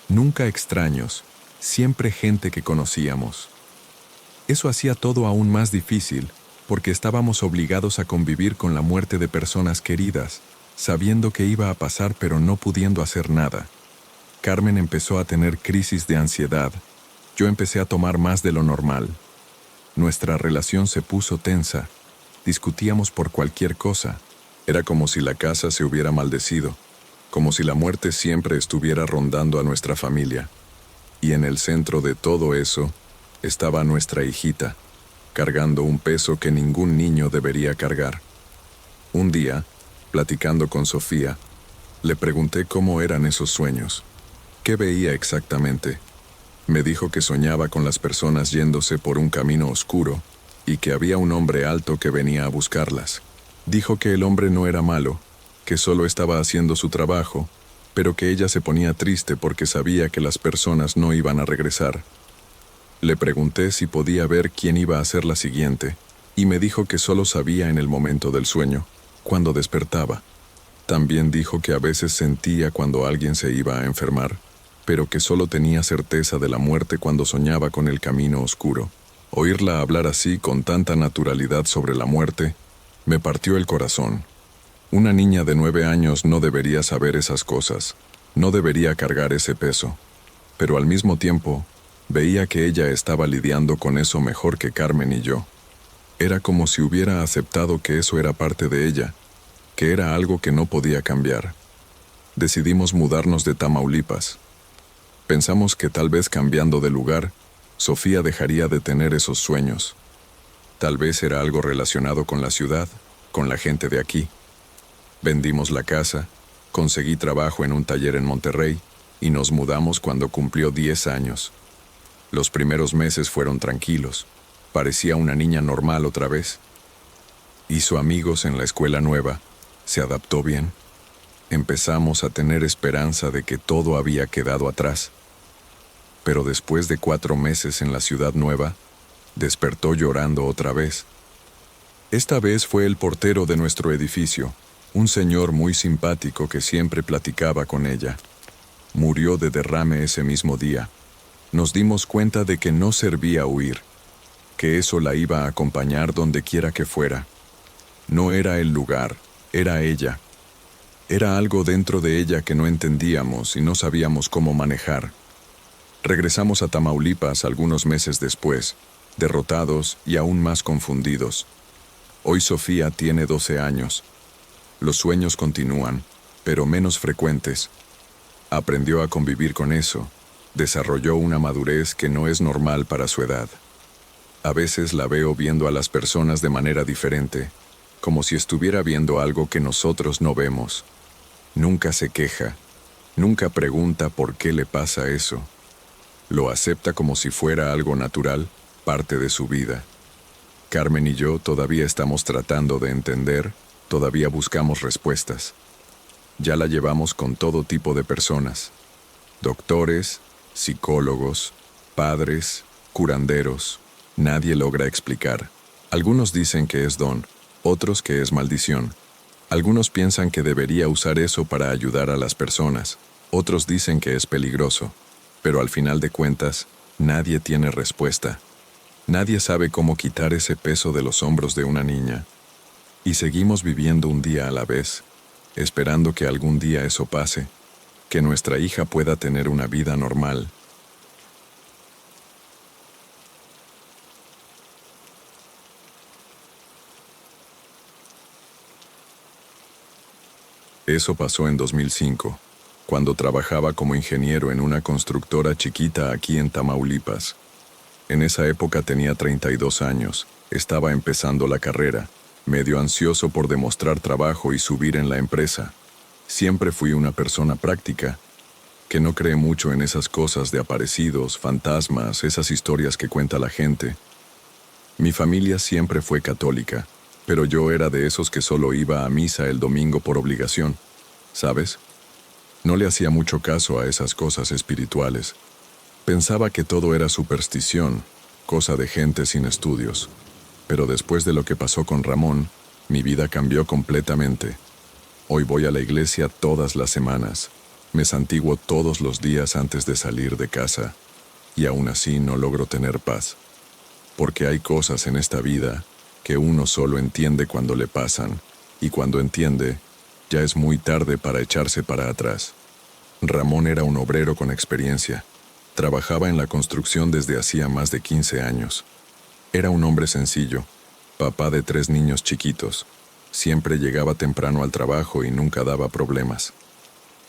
Nunca extraños, siempre gente que conocíamos. Eso hacía todo aún más difícil, porque estábamos obligados a convivir con la muerte de personas queridas, sabiendo que iba a pasar pero no pudiendo hacer nada. Carmen empezó a tener crisis de ansiedad. Yo empecé a tomar más de lo normal. Nuestra relación se puso tensa. Discutíamos por cualquier cosa. Era como si la casa se hubiera maldecido, como si la muerte siempre estuviera rondando a nuestra familia. Y en el centro de todo eso estaba nuestra hijita, cargando un peso que ningún niño debería cargar. Un día, platicando con Sofía, le pregunté cómo eran esos sueños. ¿Qué veía exactamente? Me dijo que soñaba con las personas yéndose por un camino oscuro y que había un hombre alto que venía a buscarlas. Dijo que el hombre no era malo, que solo estaba haciendo su trabajo, pero que ella se ponía triste porque sabía que las personas no iban a regresar. Le pregunté si podía ver quién iba a ser la siguiente, y me dijo que solo sabía en el momento del sueño, cuando despertaba. También dijo que a veces sentía cuando alguien se iba a enfermar, pero que solo tenía certeza de la muerte cuando soñaba con el camino oscuro. Oírla hablar así con tanta naturalidad sobre la muerte, me partió el corazón. Una niña de 9 años no debería saber esas cosas, no debería cargar ese peso. Pero al mismo tiempo, veía que ella estaba lidiando con eso mejor que Carmen y yo. Era como si hubiera aceptado que eso era parte de ella, que era algo que no podía cambiar. Decidimos mudarnos de Tamaulipas. Pensamos que tal vez cambiando de lugar, Sofía dejaría de tener esos sueños. Tal vez era algo relacionado con la ciudad, con la gente de aquí. Vendimos la casa, conseguí trabajo en un taller en Monterrey y nos mudamos cuando cumplió 10 años. Los primeros meses fueron tranquilos. Parecía una niña normal otra vez. Hizo amigos en la escuela nueva, se adaptó bien. Empezamos a tener esperanza de que todo había quedado atrás. Pero después de 4 meses en la ciudad nueva, despertó llorando otra vez. Esta vez fue el portero de nuestro edificio, un señor muy simpático que siempre platicaba con ella. Murió de derrame ese mismo día. Nos dimos cuenta de que no servía huir, que eso la iba a acompañar donde quiera que fuera. No era el lugar, era ella. Era algo dentro de ella que no entendíamos y no sabíamos cómo manejar. Regresamos a Tamaulipas algunos meses después, derrotados y aún más confundidos. Hoy Sofía tiene 12 años. Los sueños continúan, pero menos frecuentes. Aprendió a convivir con eso. Desarrolló una madurez que no es normal para su edad. A veces la veo viendo a las personas de manera diferente, como si estuviera viendo algo que nosotros no vemos. Nunca se queja, nunca pregunta por qué le pasa eso. Lo acepta como si fuera algo natural, parte de su vida. Carmen y yo todavía estamos tratando de entender, todavía buscamos respuestas. Ya la llevamos con todo tipo de personas: doctores, psicólogos, padres, curanderos. Nadie logra explicar. Algunos dicen que es don, otros que es maldición. Algunos piensan que debería usar eso para ayudar a las personas, otros dicen que es peligroso. Pero al final de cuentas, nadie tiene respuesta. Nadie sabe cómo quitar ese peso de los hombros de una niña. Y seguimos viviendo un día a la vez, esperando que algún día eso pase, que nuestra hija pueda tener una vida normal. Eso pasó en 2005, cuando trabajaba como ingeniero en una constructora chiquita aquí en Tamaulipas. En esa época tenía 32 años, estaba empezando la carrera, medio ansioso por demostrar trabajo y subir en la empresa. Siempre fui una persona práctica, que no cree mucho en esas cosas de aparecidos, fantasmas, esas historias que cuenta la gente. Mi familia siempre fue católica, pero yo era de esos que solo iba a misa el domingo por obligación, ¿sabes? No le hacía mucho caso a esas cosas espirituales. Pensaba que todo era superstición, cosa de gente sin estudios. Pero después de lo que pasó con Ramón, mi vida cambió completamente. Hoy voy a la iglesia todas las semanas. Me santiguo todos los días antes de salir de casa. Y aún así no logro tener paz. Porque hay cosas en esta vida que uno solo entiende cuando le pasan. Y cuando entiende, ya es muy tarde para echarse para atrás. Ramón era un obrero con experiencia. Trabajaba en la construcción desde hacía más de 15 años. Era un hombre sencillo, papá de 3 niños chiquitos. Siempre llegaba temprano al trabajo y nunca daba problemas.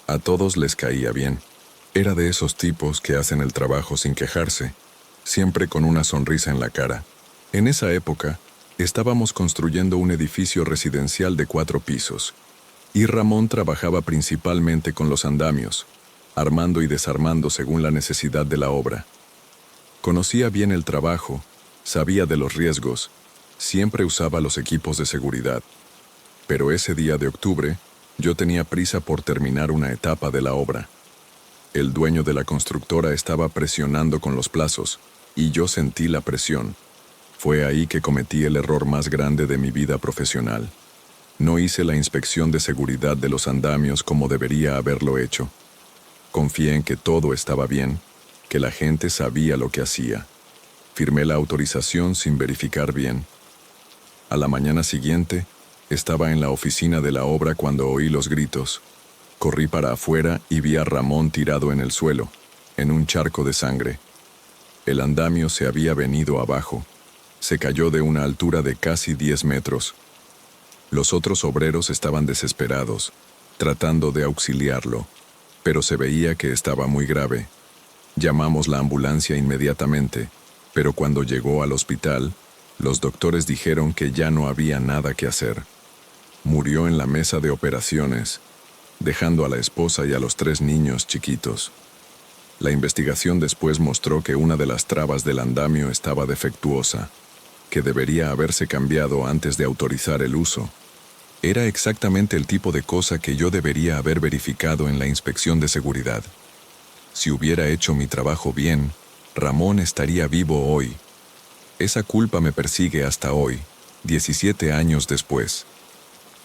A todos les caía bien. Era de esos tipos que hacen el trabajo sin quejarse, siempre con una sonrisa en la cara. En esa época, estábamos construyendo un edificio residencial de 4 pisos, y Ramón trabajaba principalmente con los andamios, armando y desarmando según la necesidad de la obra. Conocía bien el trabajo, sabía de los riesgos, siempre usaba los equipos de seguridad. Pero ese día de octubre, yo tenía prisa por terminar una etapa de la obra. El dueño de la constructora estaba presionando con los plazos, y yo sentí la presión. Fue ahí que cometí el error más grande de mi vida profesional. No hice la inspección de seguridad de los andamios como debería haberlo hecho. Confié en que todo estaba bien, que la gente sabía lo que hacía. Firmé la autorización sin verificar bien. A la mañana siguiente, estaba en la oficina de la obra cuando oí los gritos. Corrí para afuera y vi a Ramón tirado en el suelo, en un charco de sangre. El andamio se había venido abajo. Se cayó de una altura de casi 10 metros. Los otros obreros estaban desesperados, tratando de auxiliarlo, pero se veía que estaba muy grave. Llamamos la ambulancia inmediatamente, pero cuando llegó al hospital, los doctores dijeron que ya no había nada que hacer. Murió en la mesa de operaciones, dejando a la esposa y a los 3 niños chiquitos. La investigación después mostró que una de las trabas del andamio estaba defectuosa, que debería haberse cambiado antes de autorizar el uso. Era exactamente el tipo de cosa que yo debería haber verificado en la inspección de seguridad. Si hubiera hecho mi trabajo bien, Ramón estaría vivo hoy. Esa culpa me persigue hasta hoy, 17 años después.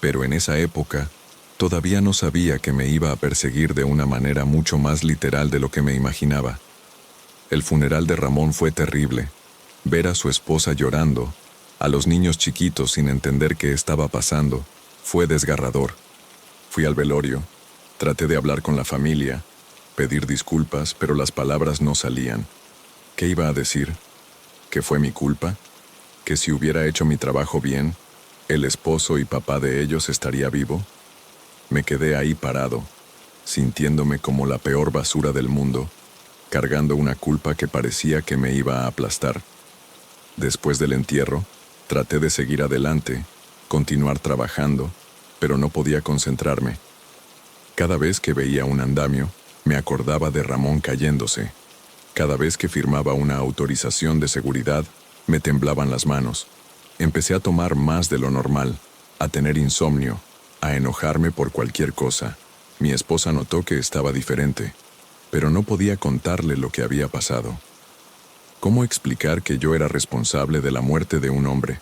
Pero en esa época, todavía no sabía que me iba a perseguir de una manera mucho más literal de lo que me imaginaba. El funeral de Ramón fue terrible. Ver a su esposa llorando, a los niños chiquitos sin entender qué estaba pasando, fue desgarrador. Fui al velorio, traté de hablar con la familia, pedir disculpas, pero las palabras no salían. ¿Qué iba a decir? ¿Que fue mi culpa? ¿Que si hubiera hecho mi trabajo bien, el esposo y papá de ellos estaría vivo? Me quedé ahí parado, sintiéndome como la peor basura del mundo, cargando una culpa que parecía que me iba a aplastar. Después del entierro, traté de seguir adelante, continuar trabajando, pero no podía concentrarme. Cada vez que veía un andamio, me acordaba de Ramón cayéndose. Cada vez que firmaba una autorización de seguridad, me temblaban las manos. Empecé a tomar más de lo normal, a tener insomnio, a enojarme por cualquier cosa. Mi esposa notó que estaba diferente, pero no podía contarle lo que había pasado. ¿Cómo explicar que yo era responsable de la muerte de un hombre?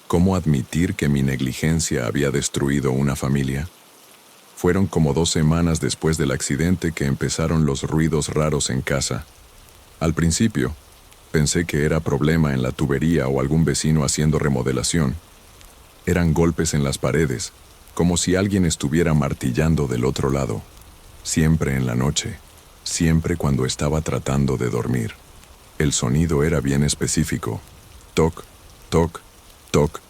¿Cómo admitir que mi negligencia había destruido una familia? Fueron como 2 semanas después del accidente que empezaron los ruidos raros en casa. Al principio, pensé que era problema en la tubería o algún vecino haciendo remodelación. Eran golpes en las paredes, como si alguien estuviera martillando del otro lado. Siempre en la noche, siempre cuando estaba tratando de dormir. El sonido era bien específico. Toc, toc, toc,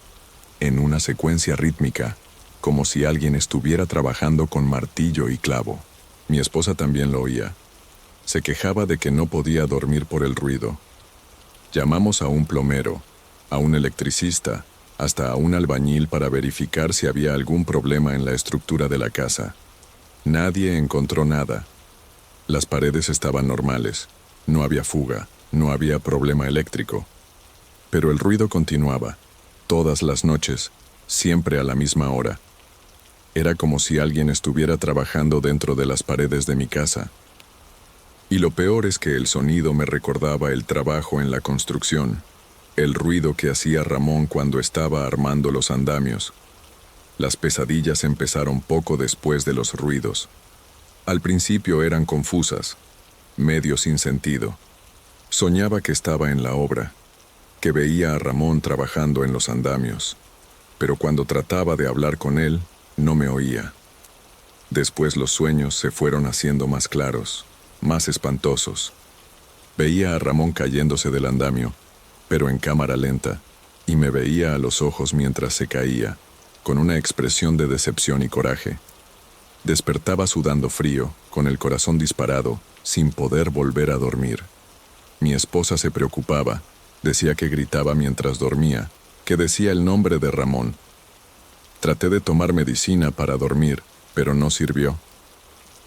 en una secuencia rítmica. como si alguien estuviera trabajando con martillo y clavo. Mi esposa también lo oía. Se quejaba de que no podía dormir por el ruido. Llamamos a un plomero, a un electricista, hasta a un albañil para verificar si había algún problema en la estructura de la casa. Nadie encontró nada. Las paredes estaban normales, no había fuga, no había problema eléctrico. Pero el ruido continuaba, todas las noches, siempre a la misma hora. Era como si alguien estuviera trabajando dentro de las paredes de mi casa. Y lo peor es que el sonido me recordaba el trabajo en la construcción, el ruido que hacía Ramón cuando estaba armando los andamios. Las pesadillas empezaron poco después de los ruidos. Al principio eran confusas, medio sin sentido. Soñaba que estaba en la obra, que veía a Ramón trabajando en los andamios, pero cuando trataba de hablar con él, no me oía. Después los sueños se fueron haciendo más claros, más espantosos. Veía a Ramón cayéndose del andamio, pero en cámara lenta, y me veía a los ojos mientras se caía, con una expresión de decepción y coraje. Despertaba sudando frío, con el corazón disparado, sin poder volver a dormir. Mi esposa se preocupaba, decía que gritaba mientras dormía, que decía el nombre de Ramón. Traté de tomar medicina para dormir, pero no sirvió.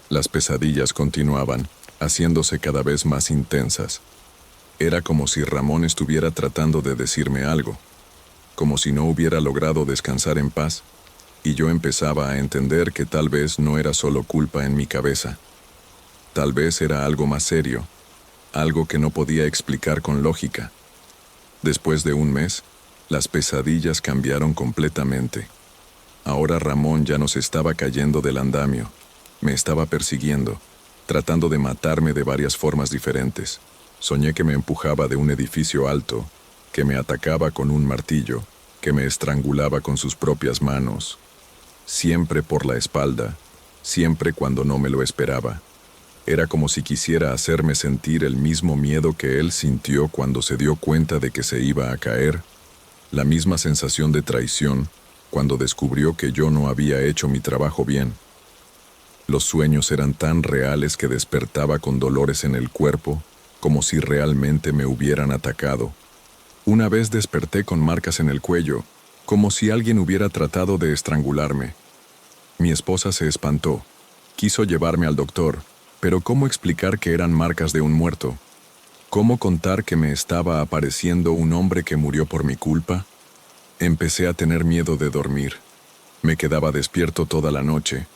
Las pesadillas continuaban, haciéndose cada vez más intensas. Era como si Ramón estuviera tratando de decirme algo, como si no hubiera logrado descansar en paz, y yo empezaba a entender que tal vez no era solo culpa en mi cabeza. Tal vez era algo más serio, algo que no podía explicar con lógica. Después de un mes, las pesadillas cambiaron completamente. Ahora Ramón ya no se estaba cayendo del andamio, me estaba persiguiendo, tratando de matarme de varias formas diferentes. Soñé que me empujaba de un edificio alto, que me atacaba con un martillo, que me estrangulaba con sus propias manos. Siempre por la espalda, siempre cuando no me lo esperaba. Era como si quisiera hacerme sentir el mismo miedo que él sintió cuando se dio cuenta de que se iba a caer, la misma sensación de traición cuando descubrió que yo no había hecho mi trabajo bien. Los sueños eran tan reales que despertaba con dolores en el cuerpo, como si realmente me hubieran atacado. Una vez desperté con marcas en el cuello, como si alguien hubiera tratado de estrangularme. Mi esposa se espantó. Quiso llevarme al doctor, pero ¿cómo explicar que eran marcas de un muerto? ¿Cómo contar que me estaba apareciendo un hombre que murió por mi culpa? Empecé a tener miedo de dormir. Me quedaba despierto toda la noche,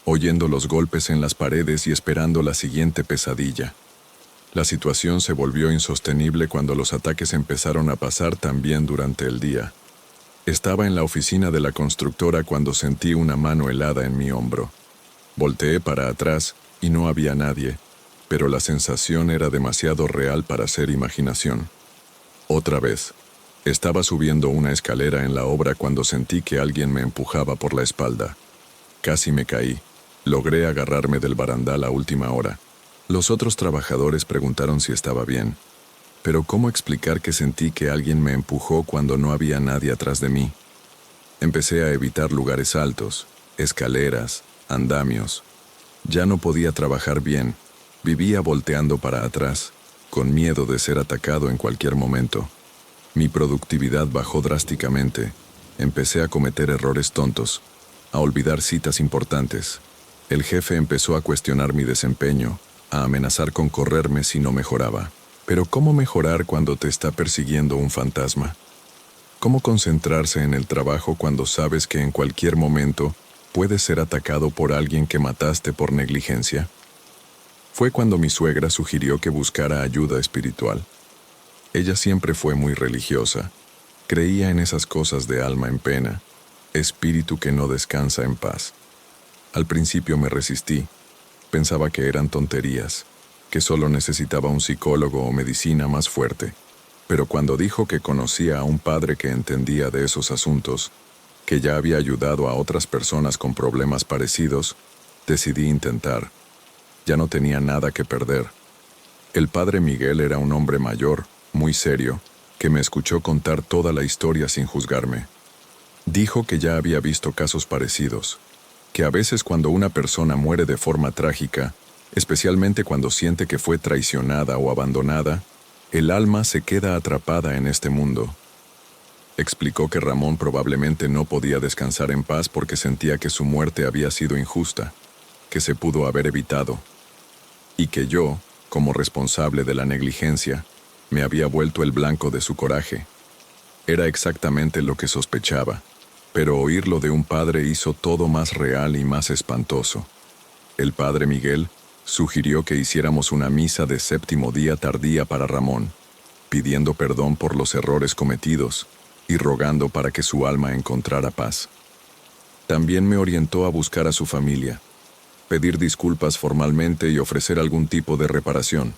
oyendo los golpes en las paredes y esperando la siguiente pesadilla. La situación se volvió insostenible cuando los ataques empezaron a pasar también durante el día. Estaba en la oficina de la constructora cuando sentí una mano helada en mi hombro. Volteé para atrás y no había nadie, pero la sensación era demasiado real para ser imaginación. Otra vez, estaba subiendo una escalera en la obra cuando sentí que alguien me empujaba por la espalda. Casi me caí. Logré agarrarme del barandal a última hora. Los otros trabajadores preguntaron si estaba bien, pero ¿cómo explicar que sentí que alguien me empujó cuando no había nadie atrás de mí? Empecé a evitar lugares altos, escaleras, andamios. Ya no podía trabajar bien. Vivía volteando para atrás, con miedo de ser atacado en cualquier momento. Mi productividad bajó drásticamente. Empecé a cometer errores tontos, a olvidar citas importantes. El jefe empezó a cuestionar mi desempeño, a amenazar con correrme si no mejoraba. Pero ¿cómo mejorar cuando te está persiguiendo un fantasma? ¿Cómo concentrarse en el trabajo cuando sabes que en cualquier momento puedes ser atacado por alguien que mataste por negligencia? Fue cuando mi suegra sugirió que buscara ayuda espiritual. Ella siempre fue muy religiosa. Creía en esas cosas de alma en pena, espíritu que no descansa en paz. Al principio me resistí. Pensaba que eran tonterías, que solo necesitaba un psicólogo o medicina más fuerte. Pero cuando dijo que conocía a un padre que entendía de esos asuntos, que ya había ayudado a otras personas con problemas parecidos, decidí intentar. Ya no tenía nada que perder. El padre Miguel era un hombre mayor, muy serio, que me escuchó contar toda la historia sin juzgarme. Dijo que ya había visto casos parecidos, que a veces cuando una persona muere de forma trágica, especialmente cuando siente que fue traicionada o abandonada, el alma se queda atrapada en este mundo. Explicó que Ramón probablemente no podía descansar en paz porque sentía que su muerte había sido injusta, que se pudo haber evitado, y que yo, como responsable de la negligencia, me había vuelto el blanco de su coraje. Era exactamente lo que sospechaba, pero oírlo de un padre hizo todo más real y más espantoso. El padre Miguel sugirió que hiciéramos una misa de séptimo día tardía para Ramón, pidiendo perdón por los errores cometidos y rogando para que su alma encontrara paz. También me orientó a buscar a su familia, pedir disculpas formalmente y ofrecer algún tipo de reparación.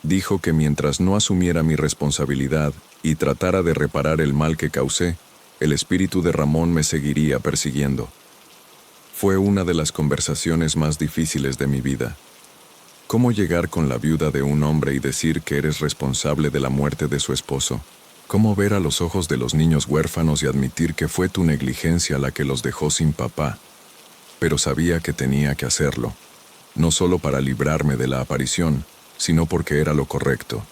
Dijo que mientras no asumiera mi responsabilidad y tratara de reparar el mal que causé, el espíritu de Ramón me seguiría persiguiendo. Fue una de las conversaciones más difíciles de mi vida. ¿Cómo llegar con la viuda de un hombre y decir que eres responsable de la muerte de su esposo? ¿Cómo ver a los ojos de los niños huérfanos y admitir que fue tu negligencia la que los dejó sin papá? Pero sabía que tenía que hacerlo, no solo para librarme de la aparición, sino porque era lo correcto.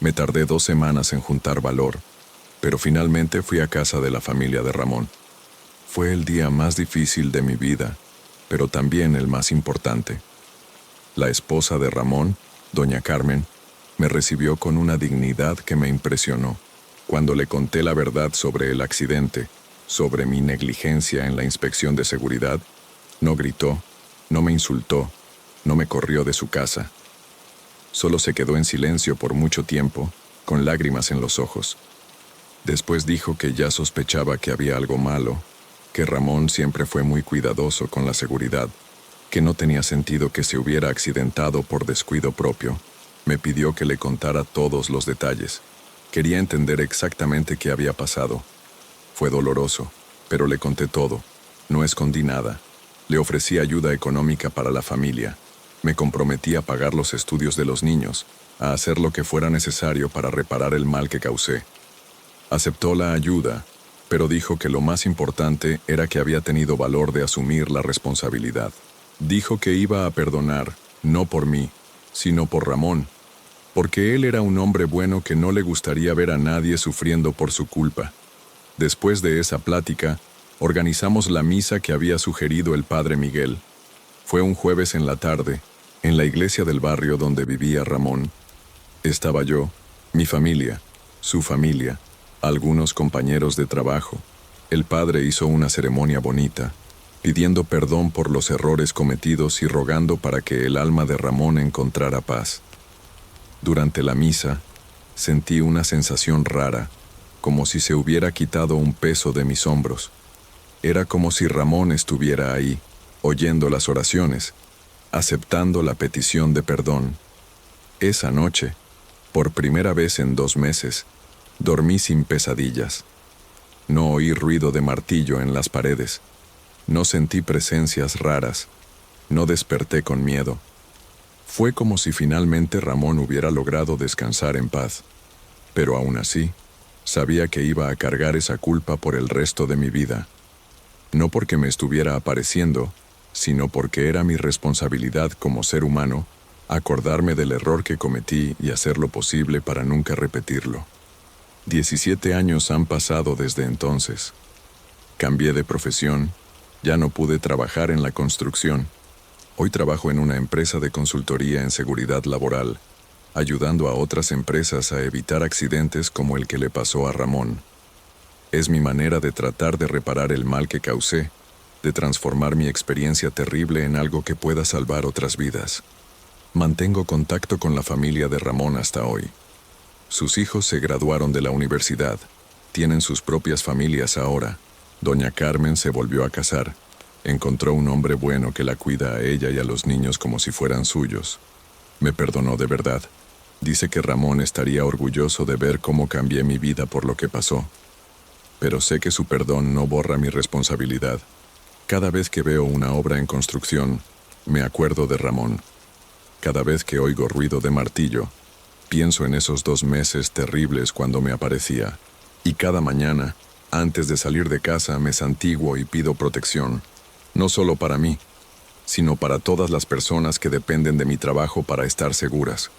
Me tardé 2 semanas en juntar valor, pero finalmente fui a casa de la familia de Ramón. Fue el día más difícil de mi vida, pero también el más importante. La esposa de Ramón, doña Carmen, me recibió con una dignidad que me impresionó. Cuando le conté la verdad sobre el accidente, sobre mi negligencia en la inspección de seguridad, no gritó, no me insultó, no me corrió de su casa. Solo se quedó en silencio por mucho tiempo, con lágrimas en los ojos. Después dijo que ya sospechaba que había algo malo, que Ramón siempre fue muy cuidadoso con la seguridad, que no tenía sentido que se hubiera accidentado por descuido propio. Me pidió que le contara todos los detalles. Quería entender exactamente qué había pasado. Fue doloroso, pero le conté todo. No escondí nada. Le ofrecí ayuda económica para la familia. Me comprometí a pagar los estudios de los niños, a hacer lo que fuera necesario para reparar el mal que causé. Aceptó la ayuda, pero dijo que lo más importante era que había tenido valor de asumir la responsabilidad. Dijo que iba a perdonar, no por mí, sino por Ramón, porque él era un hombre bueno que no le gustaría ver a nadie sufriendo por su culpa. Después de esa plática, organizamos la misa que había sugerido el padre Miguel. Fue un jueves en la tarde, en la iglesia del barrio donde vivía Ramón. Estaba yo, mi familia, su familia, algunos compañeros de trabajo. El padre hizo una ceremonia bonita, pidiendo perdón por los errores cometidos y rogando para que el alma de Ramón encontrara paz. Durante la misa, sentí una sensación rara, como si se hubiera quitado un peso de mis hombros. Era como si Ramón estuviera ahí, oyendo las oraciones, aceptando la petición de perdón. Esa noche, por primera vez en 2 meses, dormí sin pesadillas. No oí ruido de martillo en las paredes. No sentí presencias raras. No desperté con miedo. Fue como si finalmente Ramón hubiera logrado descansar en paz. Pero aún así, sabía que iba a cargar esa culpa por el resto de mi vida. No porque me estuviera apareciendo, sino porque era mi responsabilidad como ser humano acordarme del error que cometí y hacer lo posible para nunca repetirlo. 17 años han pasado desde entonces. Cambié de profesión, ya no pude trabajar en la construcción. Hoy trabajo en una empresa de consultoría en seguridad laboral, ayudando a otras empresas a evitar accidentes como el que le pasó a Ramón. Es mi manera de tratar de reparar el mal que causé, de transformar mi experiencia terrible en algo que pueda salvar otras vidas. Mantengo contacto con la familia de Ramón hasta hoy. Sus hijos se graduaron de la universidad, tienen sus propias familias ahora. Doña Carmen se volvió a casar. Encontró un hombre bueno que la cuida a ella y a los niños como si fueran suyos. Me perdonó de verdad. Dice que Ramón estaría orgulloso de ver cómo cambié mi vida por lo que pasó. Pero sé que su perdón no borra mi responsabilidad. Cada vez que veo una obra en construcción, me acuerdo de Ramón. Cada vez que oigo ruido de martillo, pienso en esos 2 meses terribles cuando me aparecía. Y cada mañana, Antes de salir de casa me santiguo y pido protección, no solo para mí, sino para todas las personas que dependen de mi trabajo para estar seguras.